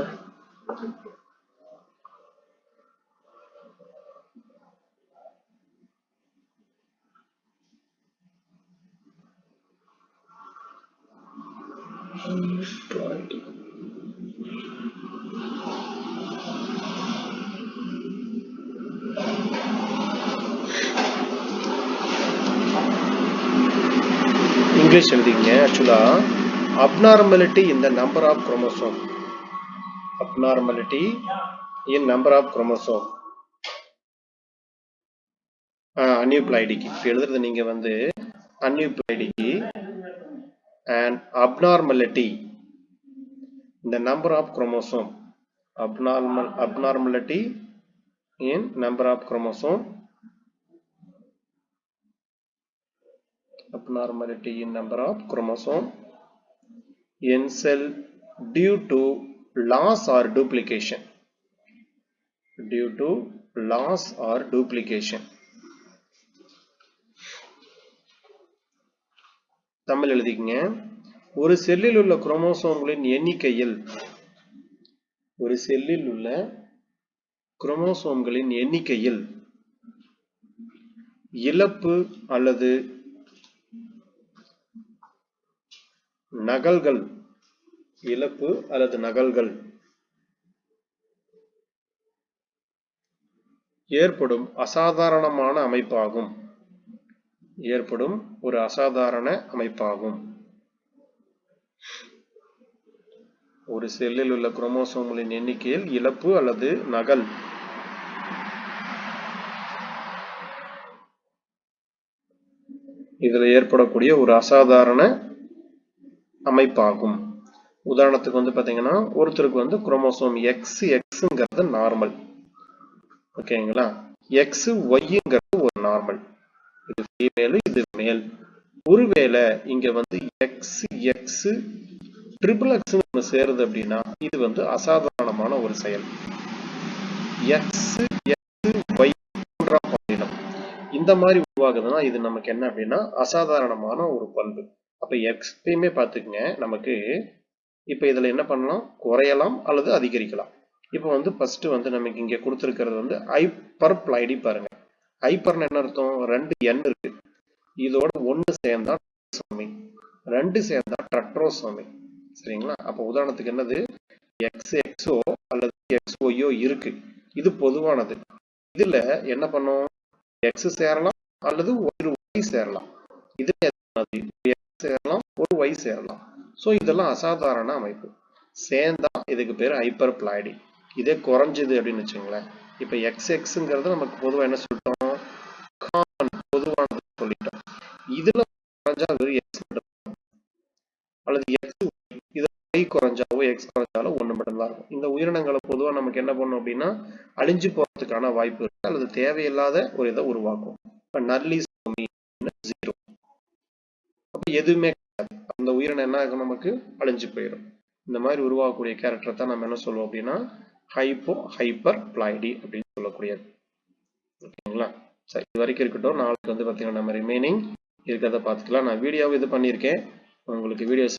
இங்கிலீஷ் எழுதிங்க. ஆக்சுவலா abnormality in the number of chromosome. Abnormality in number of chromosome. அன்யூப்ளாய்டிக்கு இப்போ எழுதுறது நீங்க வந்து அன்யூப்ளாய்டிக்கு and abnormality in the number of chromosome. Abnormality in number of chromosome. Abnormality in number of chromosome in cell due to loss or duplication. Due to loss or duplication. Tamil எழுதிக்கங்க. ஒரு செல்லில் உள்ள குரோமோசோம்களின் எண்ணிக்கையில் இழப்பு அல்லது நகல்கள் ஏற்படும் அசாதாரணமான அமைப்பாகும். ஒரு செல்லில் உள்ள குரோமோசோம்களின் எண்ணிக்கையில் இழப்பு அல்லது நகல் இதுல ஏற்படக்கூடிய ஒரு அசாதாரண அமைப்பாகும். உதாரணத்துக்கு வந்து பாத்தீங்கன்னா ஒருத்தருக்கு வந்து குரோமோசோம் எக்ஸ்ங்கிறது நார்மல். ஓகேங்களா? XY ஒரு நார்மல். இது ஃபீமேல், இது மேல். ஒருவேளை இங்க வந்து XX XXX சேருது அப்படின்னா இது வந்து அசாதாரணமான அசாதாரணமான ஒரு செயல். எக்ஸ் ஒய் போன்ற பாலினம் இந்த மாதிரி உருவாகுதுன்னா இது நமக்கு என்ன அப்படின்னா அசாதாரணமான ஒரு பண்பு. அப்ப எக்ஸ் எப்பயுமே பார்த்துக்குங்க, நமக்கு இப்ப இதுல என்ன பண்ணலாம், குறையலாம் அல்லது அதிகரிக்கலாம். இப்போ வந்து ஃபர்ஸ்ட் வந்து நமக்கு இங்க கொடுத்திருக்கிறது வந்து ஹைப்பர்ப்ளைடி பாருங்க. ஹைப்பர்னு என்ன அர்த்தம், 2 எண் இருக்கு, இதோட 1 சேர்ந்தா ட்ரைசோமி, 2 சேர்ந்தா டெட்ராசோமி. சரிங்களா? அப்ப உதாரணத்துக்கு என்னது, XXO அல்லது XYO இருக்கு, இது பொதுவானது. இதுல என்ன பண்ணும், X சேரலாம் அல்லது ஒரு Y சேரலாம். இது X சேரலாம், ஒரு Y சேரலாம். சோ இதெல்லாம் அசாதாரண அமைப்பு. சேர்ந்தா இதுக்கு பேரு ஹைப்பர்ப்ளாய்டி. இதே குறைஞ்சது அப்படின்னு வச்சுங்களேன், இப்ப XX நமக்கு பொதுவா என்ன சொல்லிட்டோம், பொதுவானது சொல்லிட்டோம். இதுல குறைஞ்சா வெறும் X அல்லது X இது Y குறைஞ்சாவோ X குறைஞ்சாலோ ஒண்ணு மட்டும் தான் இருக்கும். இந்த உயிரினங்களை பொதுவா நமக்கு என்ன பண்ணும் அப்படின்னா அழிஞ்சு போறதுக்கான வாய்ப்பு இருக்கு அல்லது தேவையில்லாத ஒரு இதை உருவாக்கும். இப்ப நல்லி ஜீரோ, அப்ப எதுவுமே அந்த உயிரினம் என்ன ஆகும், நமக்கு அழிஞ்சு போயிடும். இந்த மாதிரி உருவாகக்கூடிய கேரக்டரை தான் நம்ம என்ன சொல்லுவோம் அப்படின்னா ஹைப்பர்ப்ளாய்டி அப்படின்னு சொல்லக்கூடியது. ஓகேங்களா? சரி, இது வரைக்கும் இருக்கட்டும். நாளைக்கு வந்து பாத்தீங்கன்னா நம்ம ரிமைனிங் இருக்கிறத பார்த்துக்கலாம். நான் வீடியோவை இது பண்ணியிருக்கேன், உங்களுக்கு வீடியோஸ்